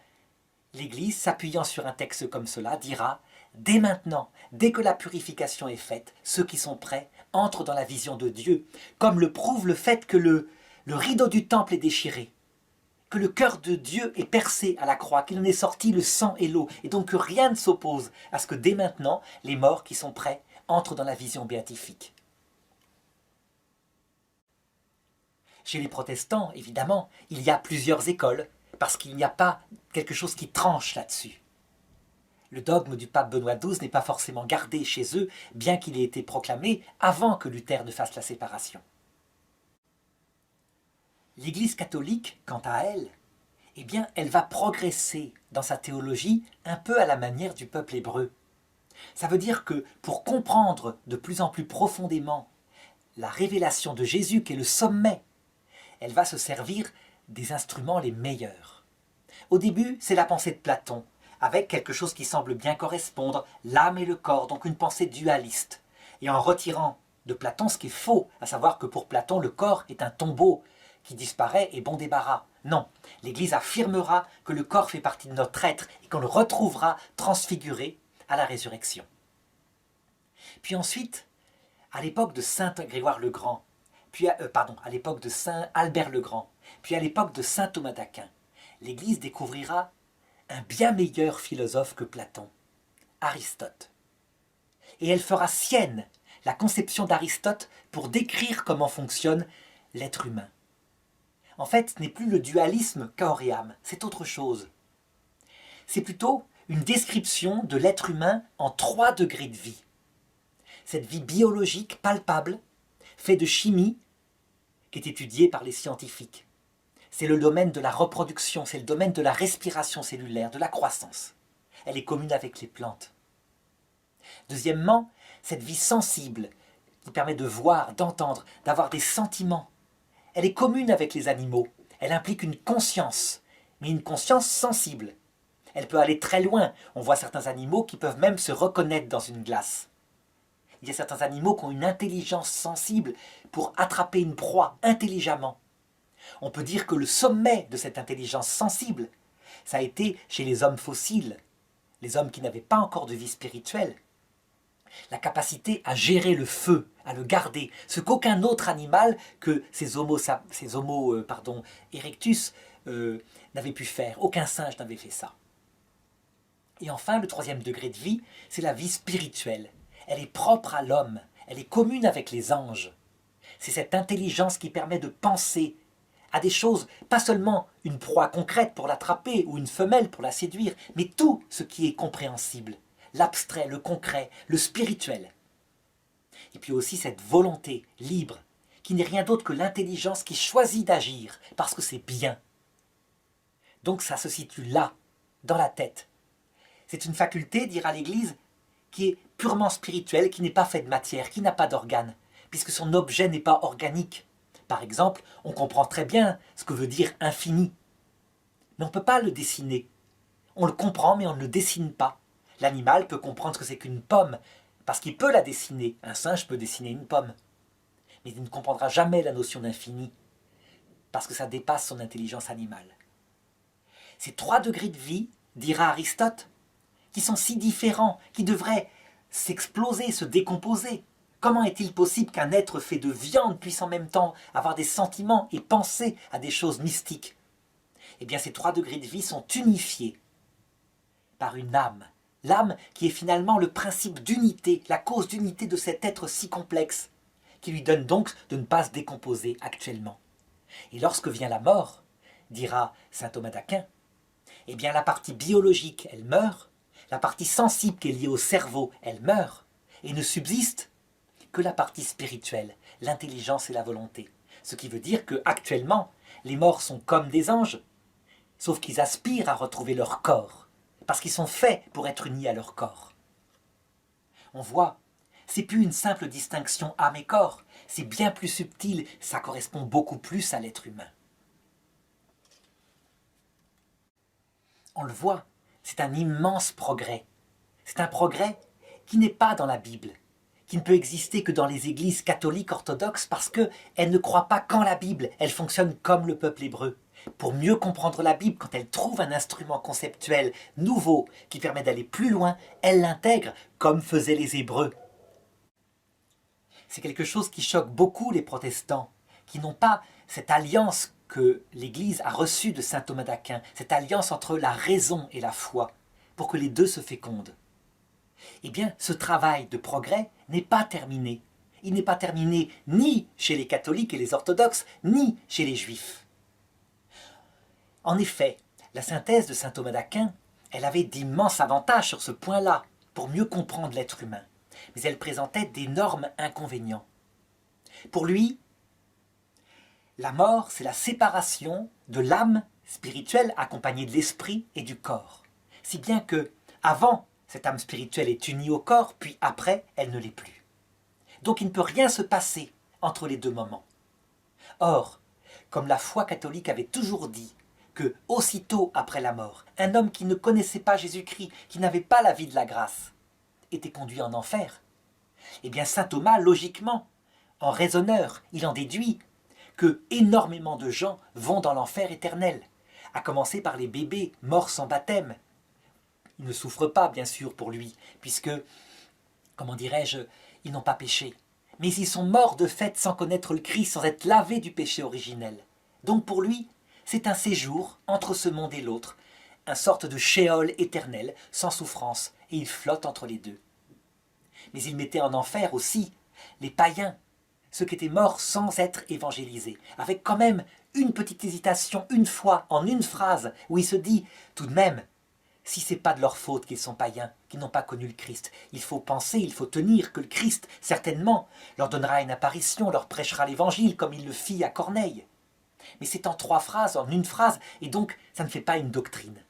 l'Église, s'appuyant sur un texte comme cela, dira « Dès maintenant, dès que la purification est faite, ceux qui sont prêts entrent dans la vision de Dieu, comme le prouve le fait que le rideau du temple est déchiré, que le cœur de Dieu est percé à la croix, qu'il en est sorti le sang et l'eau, et donc que rien ne s'oppose à ce que dès maintenant, les morts qui sont prêts entrent dans la vision béatifique. » Chez les protestants, évidemment, il y a plusieurs écoles, parce qu'il n'y a pas quelque chose qui tranche là-dessus. Le dogme du pape Benoît XII n'est pas forcément gardé chez eux, bien qu'il ait été proclamé avant que Luther ne fasse la séparation. L'Église catholique, quant à elle, eh bien, elle va progresser dans sa théologie un peu à la manière du peuple hébreu. Ça veut dire que pour comprendre de plus en plus profondément la révélation de Jésus, qui est le sommet, elle va se servir des instruments les meilleurs. Au début, c'est la pensée de Platon, avec quelque chose qui semble bien correspondre, l'âme et le corps, donc une pensée dualiste. Et en retirant de Platon ce qui est faux, à savoir que pour Platon, le corps est un tombeau qui disparaît et bon débarras. Non, l'Église affirmera que le corps fait partie de notre être et qu'on le retrouvera transfiguré à la résurrection. Puis ensuite, à l'époque de saint Grégoire le Grand, puis à l'époque de saint Albert le Grand, puis à l'époque de saint Thomas d'Aquin, l'Église découvrira un bien meilleur philosophe que Platon, Aristote. Et elle fera sienne la conception d'Aristote pour décrire comment fonctionne l'être humain. En fait, ce n'est plus le dualisme corps et âme, c'est autre chose. C'est plutôt une description de l'être humain en 3 degrés de vie. Cette vie biologique palpable, faite de chimie, qui est étudiée par les scientifiques. C'est le domaine de la reproduction, c'est le domaine de la respiration cellulaire, de la croissance. Elle est commune avec les plantes. Deuxièmement, cette vie sensible, qui permet de voir, d'entendre, d'avoir des sentiments. Elle est commune avec les animaux. Elle implique une conscience, mais une conscience sensible. Elle peut aller très loin. On voit certains animaux qui peuvent même se reconnaître dans une glace. Il y a certains animaux qui ont une intelligence sensible pour attraper une proie intelligemment. On peut dire que le sommet de cette intelligence sensible, ça a été chez les hommes fossiles, les hommes qui n'avaient pas encore de vie spirituelle. La capacité à gérer le feu, à le garder, ce qu'aucun autre animal que ces homo erectus n'avait pu faire. Aucun singe n'avait fait ça. Et enfin, le 3e degré de vie, c'est la vie spirituelle. Elle est propre à l'homme, elle est commune avec les anges. C'est cette intelligence qui permet de penser à des choses, pas seulement une proie concrète pour l'attraper ou une femelle pour la séduire, mais tout ce qui est compréhensible, l'abstrait, le concret, le spirituel. Et puis aussi cette volonté libre, qui n'est rien d'autre que l'intelligence qui choisit d'agir, parce que c'est bien. Donc ça se situe là, dans la tête. C'est une faculté, dira l'Église, qui est purement spirituelle, qui n'est pas faite de matière, qui n'a pas d'organes, puisque son objet n'est pas organique. Par exemple, on comprend très bien ce que veut dire infini, mais on ne peut pas le dessiner. On le comprend, mais on ne le dessine pas. L'animal peut comprendre ce que c'est qu'une pomme, parce qu'il peut la dessiner. Un singe peut dessiner une pomme, mais il ne comprendra jamais la notion d'infini, parce que ça dépasse son intelligence animale. Ces 3 degrés de vie, dira Aristote, qui sont si différents, qui devraient s'exploser, se décomposer. Comment est-il possible qu'un être fait de viande puisse en même temps avoir des sentiments et penser à des choses mystiques? Eh bien, ces 3 degrés de vie sont unifiés par une âme. L'âme qui est finalement le principe d'unité, la cause d'unité de cet être si complexe, qui lui donne donc de ne pas se décomposer actuellement. Et lorsque vient la mort, dira saint Thomas d'Aquin, eh bien la partie biologique, elle meurt, la partie sensible qui est liée au cerveau, elle meurt, et ne subsiste que la partie spirituelle, l'intelligence et la volonté. Ce qui veut dire qu'actuellement, les morts sont comme des anges, sauf qu'ils aspirent à retrouver leur corps, parce qu'ils sont faits pour être unis à leur corps. On voit, c'est plus une simple distinction âme et corps, c'est bien plus subtil, ça correspond beaucoup plus à l'être humain. On le voit, c'est un immense progrès. C'est un progrès qui n'est pas dans la Bible, qui ne peut exister que dans les églises catholiques orthodoxes parce qu'elles ne croient pas qu'en la Bible, elles fonctionnent comme le peuple hébreu. Pour mieux comprendre la Bible, quand elles trouvent un instrument conceptuel nouveau qui permet d'aller plus loin, elles l'intègrent comme faisaient les Hébreux. C'est quelque chose qui choque beaucoup les protestants, qui n'ont pas cette alliance que l'Église a reçue de saint Thomas d'Aquin, cette alliance entre la raison et la foi, pour que les deux se fécondent. Eh bien, ce travail de progrès n'est pas terminé. Il n'est pas terminé ni chez les catholiques et les orthodoxes, ni chez les juifs. En effet, la synthèse de saint Thomas d'Aquin, elle avait d'immenses avantages sur ce point-là, pour mieux comprendre l'être humain. Mais elle présentait d'énormes inconvénients. Pour lui, la mort, c'est la séparation de l'âme spirituelle accompagnée de l'esprit et du corps. Si bien que, avant, cette âme spirituelle est unie au corps, puis après, elle ne l'est plus. Donc il ne peut rien se passer entre les deux moments. Or, comme la foi catholique avait toujours dit que, aussitôt après la mort, un homme qui ne connaissait pas Jésus-Christ, qui n'avait pas la vie de la grâce, était conduit en enfer, eh bien saint Thomas, logiquement, en raisonneur, il en déduit que énormément de gens vont dans l'enfer éternel, à commencer par les bébés morts sans baptême. Ils ne souffrent pas, bien sûr, pour lui, puisque, comment dirais-je, ils n'ont pas péché. Mais ils sont morts de fait sans connaître le Christ, sans être lavés du péché originel. Donc pour lui, c'est un séjour entre ce monde et l'autre, une sorte de shéol éternel, sans souffrance, et il flotte entre les deux. Mais il mettait en enfer aussi les païens, ceux qui étaient morts sans être évangélisés, avec quand même une petite hésitation, une fois, en une phrase, où il se dit, tout de même, si ce n'est pas de leur faute qu'ils sont païens, qu'ils n'ont pas connu le Christ, il faut penser, il faut tenir que le Christ, certainement, leur donnera une apparition, leur prêchera l'évangile, comme il le fit à Corneille. Mais c'est en 3 phrases, en une phrase, et donc ça ne fait pas une doctrine.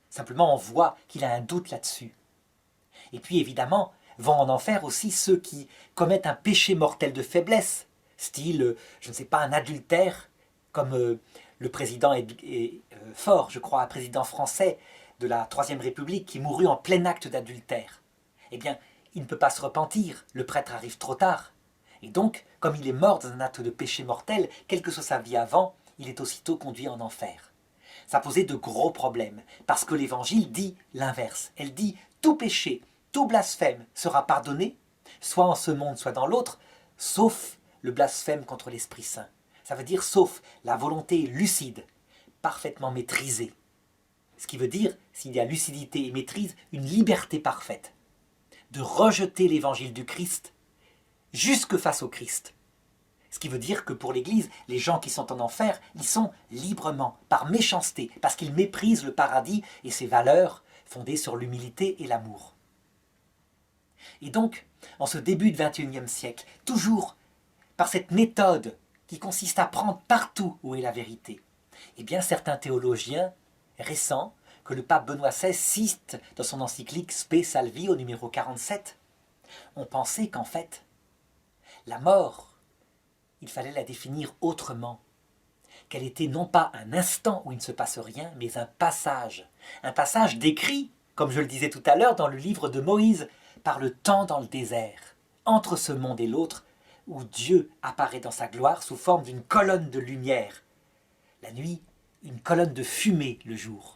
Simplement, on voit qu'il a un doute là-dessus. Et puis, évidemment, vont en enfer aussi ceux qui commettent un péché mortel de faiblesse, style, je ne sais pas, un adultère, comme le président est Faure, je crois, un président français de la Troisième République qui mourut en plein acte d'adultère. Eh bien, il ne peut pas se repentir, le prêtre arrive trop tard. Et donc, comme il est mort dans un acte de péché mortel, quelle que soit sa vie avant, il est aussitôt conduit en enfer. Ça posait de gros problèmes, parce que l'Évangile dit l'inverse. Elle dit tout péché, tout blasphème sera pardonné, soit en ce monde, soit dans l'autre, sauf le blasphème contre l'Esprit Saint. Ça veut dire sauf la volonté lucide, parfaitement maîtrisée. Ce qui veut dire, s'il y a lucidité et maîtrise, une liberté parfaite. De rejeter l'évangile du Christ jusque face au Christ. Ce qui veut dire que pour l'Église, les gens qui sont en enfer, ils sont librement, par méchanceté, parce qu'ils méprisent le paradis et ses valeurs fondées sur l'humilité et l'amour. Et donc, en ce début du XXIe siècle, toujours par cette méthode qui consiste à prendre partout où est la vérité, eh bien certains théologiens récents, que le pape Benoît XVI cite dans son encyclique Spe Salvi au numéro 47, ont pensé qu'en fait, la mort, il fallait la définir autrement, qu'elle était non pas un instant où il ne se passe rien, mais un passage décrit, comme je le disais tout à l'heure dans le livre de Moïse, par le temps dans le désert, entre ce monde et l'autre, où Dieu apparaît dans sa gloire sous forme d'une colonne de lumière, la nuit, une colonne de fumée le jour.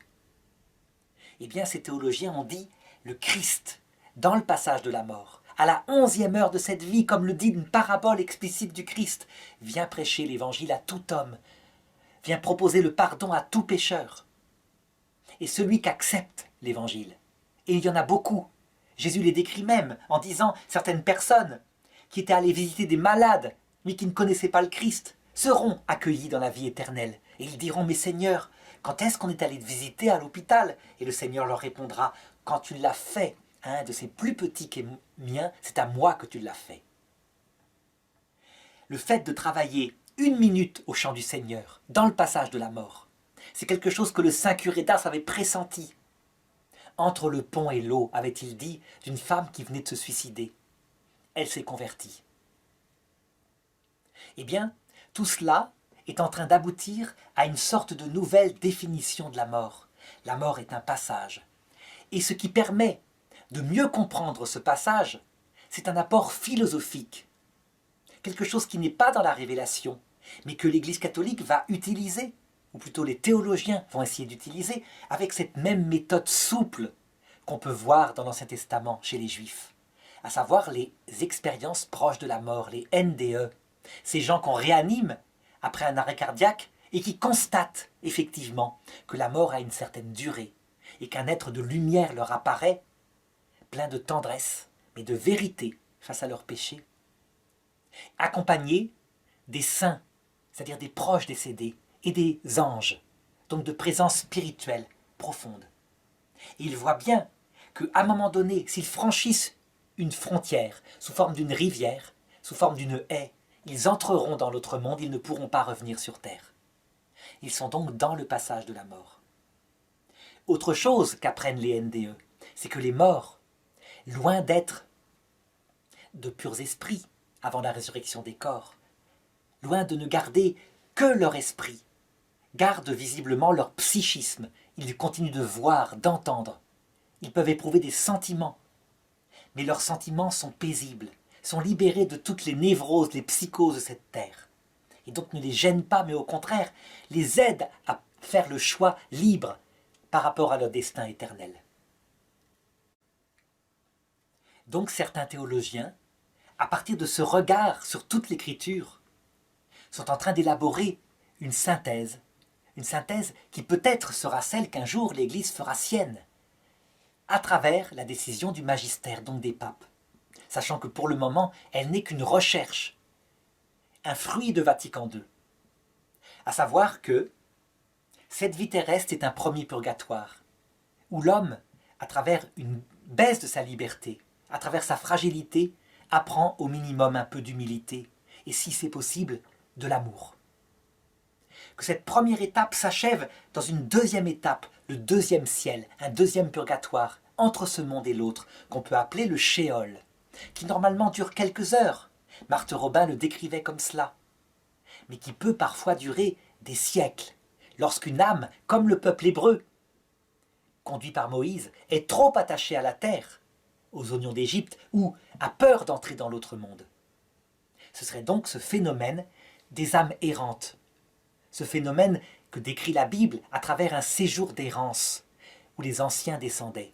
Eh bien, ces théologiens ont dit le Christ, dans le passage de la mort, à la 11e heure de cette vie, comme le dit une parabole explicite du Christ, vient prêcher l'évangile à tout homme, vient proposer le pardon à tout pécheur. Et celui qui accepte l'évangile, et il y en a beaucoup, Jésus les décrit même en disant certaines personnes qui étaient allées visiter des malades, mais qui ne connaissaient pas le Christ, seront accueillis dans la vie éternelle. Et ils diront, mais Seigneur, quand est-ce qu'on est allé te visiter à l'hôpital? Et le Seigneur leur répondra, quand tu l'as fait à un de ces plus petits qu'est mien, c'est à moi que tu l'as fait. Le fait de travailler 1 minute au chant du Seigneur, dans le passage de la mort, c'est quelque chose que le saint curé d'Ars avait pressenti. Entre le pont et l'eau, avait-il dit, d'une femme qui venait de se suicider. Elle s'est convertie. Eh bien, tout cela est en train d'aboutir à une sorte de nouvelle définition de la mort. La mort est un passage. Et ce qui permet de mieux comprendre ce passage, c'est un apport philosophique. Quelque chose qui n'est pas dans la révélation, mais que l'Église catholique va utiliser, ou plutôt les théologiens vont essayer d'utiliser, avec cette même méthode souple qu'on peut voir dans l'Ancien Testament chez les Juifs, à savoir les expériences proches de la mort, les NDE, ces gens qu'on réanime après un arrêt cardiaque et qui constatent effectivement que la mort a une certaine durée et qu'un être de lumière leur apparaît, plein de tendresse, mais de vérité face à leurs péchés, accompagné des saints, c'est-à-dire des proches décédés, et des anges, donc de présence spirituelle profonde. Et ils voient bien qu'à un moment donné, s'ils franchissent une frontière sous forme d'une rivière, sous forme d'une haie, ils entreront dans l'autre monde, ils ne pourront pas revenir sur terre. Ils sont donc dans le passage de la mort. Autre chose qu'apprennent les NDE, c'est que les morts, loin d'être de purs esprits avant la résurrection des corps, loin de ne garder que leur esprit, gardent visiblement leur psychisme. Ils continuent de voir, d'entendre. Ils peuvent éprouver des sentiments, mais leurs sentiments sont paisibles, sont libérés de toutes les névroses, les psychoses de cette terre. Et donc ne les gênent pas, mais au contraire, les aident à faire le choix libre par rapport à leur destin éternel. Donc certains théologiens, à partir de ce regard sur toute l'écriture, sont en train d'élaborer une synthèse qui peut-être sera celle qu'un jour l'Église fera sienne, à travers la décision du magistère, donc des papes, sachant que pour le moment, elle n'est qu'une recherche, un fruit de Vatican II, à savoir que cette vie terrestre est un premier purgatoire, où l'homme, à travers une baisse de sa liberté, à travers sa fragilité, apprend au minimum un peu d'humilité, et si c'est possible, de l'amour. Que cette première étape s'achève dans une deuxième étape, le deuxième ciel, un deuxième purgatoire, entre ce monde et l'autre, qu'on peut appeler le shéol, qui normalement dure quelques heures. Marthe Robin le décrivait comme cela, mais qui peut parfois durer des siècles, lorsqu'une âme, comme le peuple hébreu, conduit par Moïse, est trop attachée à la terre, aux oignons d'Égypte, ou a peur d'entrer dans l'autre monde. Ce serait donc ce phénomène des âmes errantes, ce phénomène que décrit la Bible à travers un séjour d'errance, où les anciens descendaient.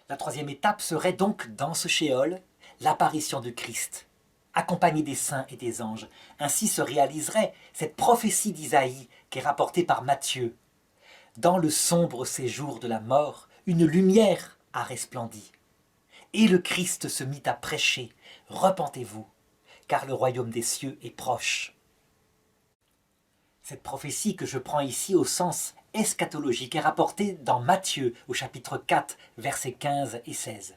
La troisième étape serait donc, dans ce shéol, l'apparition de Christ, accompagné des saints et des anges. Ainsi se réaliserait cette prophétie d'Isaïe qui est rapportée par Matthieu. Dans le sombre séjour de la mort, une lumière a resplendi. Et le Christ se mit à prêcher, « Repentez-vous, car le royaume des cieux est proche. » Cette prophétie que je prends ici au sens eschatologique est rapportée dans Matthieu au chapitre 4, versets 15 et 16.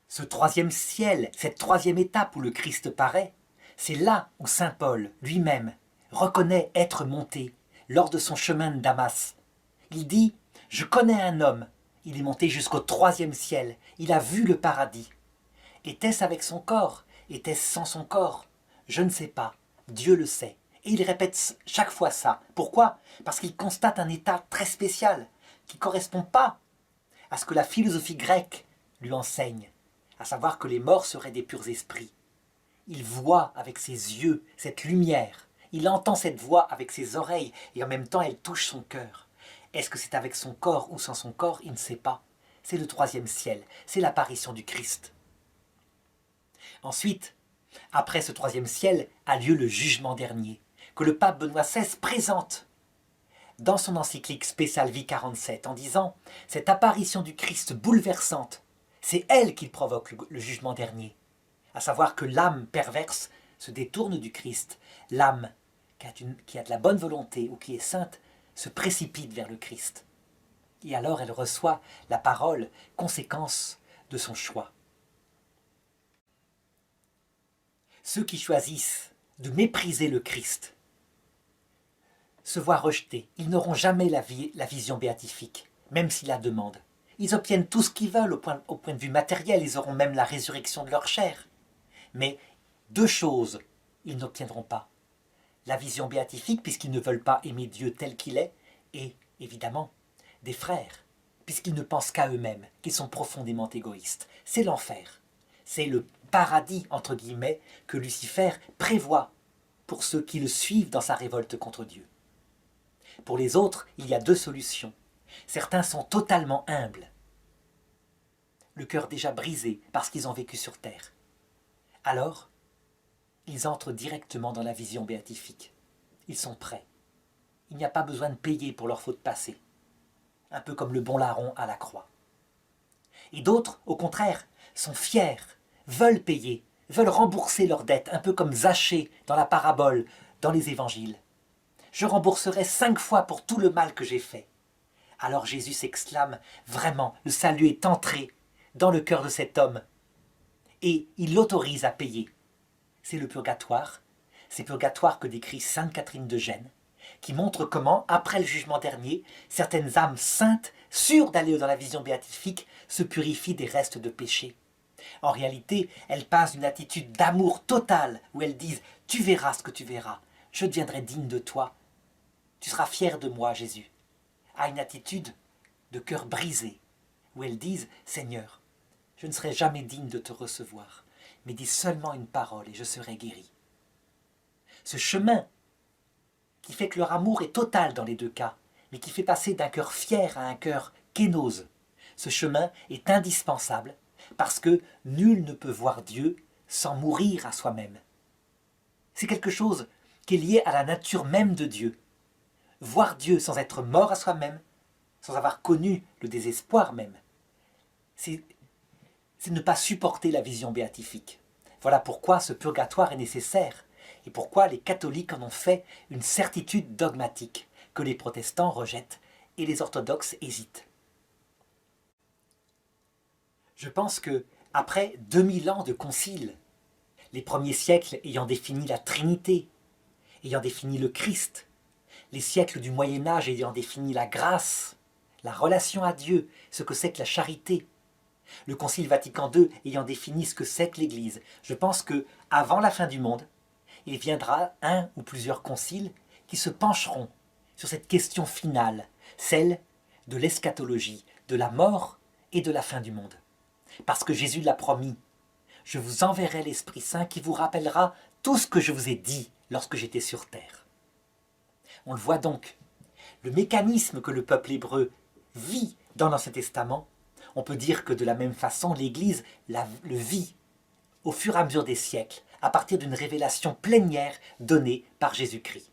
Ce troisième ciel, cette troisième étape où le Christ paraît, c'est là où saint Paul lui-même reconnaît être monté lors de son chemin de Damas. Il dit « Je connais un homme, il est monté jusqu'au troisième ciel, il a vu le paradis. Était-ce avec son corps? Était-ce sans son corps? Je ne sais pas, Dieu le sait. » Et il répète chaque fois ça. Pourquoi? Parce qu'il constate un état très spécial, qui ne correspond pas à ce que la philosophie grecque lui enseigne, à savoir que les morts seraient des purs esprits. Il voit avec ses yeux cette lumière, il entend cette voix avec ses oreilles, et en même temps elle touche son cœur. Est-ce que c'est avec son corps ou sans son corps? Il ne sait pas. C'est le troisième ciel, c'est l'apparition du Christ. Ensuite, après ce troisième ciel, a lieu le jugement dernier, que le pape Benoît XVI présente dans son encyclique Spéciale Vie 47 en disant « Cette apparition du Christ bouleversante, c'est elle qui provoque le jugement dernier. » À savoir que l'âme perverse se détourne du Christ. L'âme qui a de la bonne volonté ou qui est sainte se précipite vers le Christ. Et alors elle reçoit la parole, conséquence de son choix. Ceux qui choisissent de mépriser le Christ se voient rejetés. Ils n'auront jamais la vision béatifique, même s'ils la demandent. Ils obtiennent tout ce qu'ils veulent au point de vue matériel, ils auront même la résurrection de leur chair. Mais deux choses, ils n'obtiendront pas. La vision béatifique, puisqu'ils ne veulent pas aimer Dieu tel qu'il est, et, évidemment, des frères, puisqu'ils ne pensent qu'à eux-mêmes, qu'ils sont profondément égoïstes. C'est l'enfer. C'est le paradis, entre guillemets, que Lucifer prévoit pour ceux qui le suivent dans sa révolte contre Dieu. Pour les autres, il y a deux solutions. Certains sont totalement humbles, le cœur déjà brisé parce qu'ils ont vécu sur terre. Alors, ils entrent directement dans la vision béatifique. Ils sont prêts. Il n'y a pas besoin de payer pour leur faute passée. Un peu comme le bon larron à la croix. Et d'autres, au contraire, sont fiers, veulent payer, veulent rembourser leurs dettes, un peu comme Zachée dans la parabole, dans les évangiles. Je rembourserai 5 fois pour tout le mal que j'ai fait. Alors Jésus s'exclame, vraiment, le salut est entré dans le cœur de cet homme. Et il l'autorise à payer. C'est le purgatoire, ces purgatoires que décrit sainte Catherine de Gênes, qui montre comment, après le jugement dernier, certaines âmes saintes, sûres d'aller dans la vision béatifique, se purifient des restes de péché. En réalité, elles passent d'une attitude d'amour total, où elles disent « Tu verras ce que tu verras, je deviendrai digne de toi, tu seras fier de moi, Jésus », à une attitude de cœur brisé, où elles disent « Seigneur, je ne serai jamais digne de te recevoir, mais dis seulement une parole et je serai guéri. » Ce chemin qui fait que leur amour est total dans les deux cas, mais qui fait passer d'un cœur fier à un cœur kénose, ce chemin est indispensable parce que nul ne peut voir Dieu sans mourir à soi-même. C'est quelque chose qui est lié à la nature même de Dieu. Voir Dieu sans être mort à soi-même, sans avoir connu le désespoir même, c'est ne pas supporter la vision béatifique. Voilà pourquoi ce purgatoire est nécessaire et pourquoi les catholiques en ont fait une certitude dogmatique que les protestants rejettent et les orthodoxes hésitent. Je pense que après 2000 ans de conciles, les premiers siècles ayant défini la Trinité, ayant défini le Christ, les siècles du Moyen-Âge ayant défini la grâce, la relation à Dieu, ce que c'est que la charité, le Concile Vatican II ayant défini ce que c'est que l'Église, je pense que avant la fin du monde, il viendra un ou plusieurs conciles qui se pencheront sur cette question finale, celle de l'eschatologie, de la mort et de la fin du monde. Parce que Jésus l'a promis, je vous enverrai l'Esprit Saint qui vous rappellera tout ce que je vous ai dit lorsque j'étais sur terre. On le voit donc, le mécanisme que le peuple hébreu vit dans l'Ancien Testament, on peut dire que de la même façon, l'Église le vit au fur et à mesure des siècles, à partir d'une révélation plénière donnée par Jésus-Christ.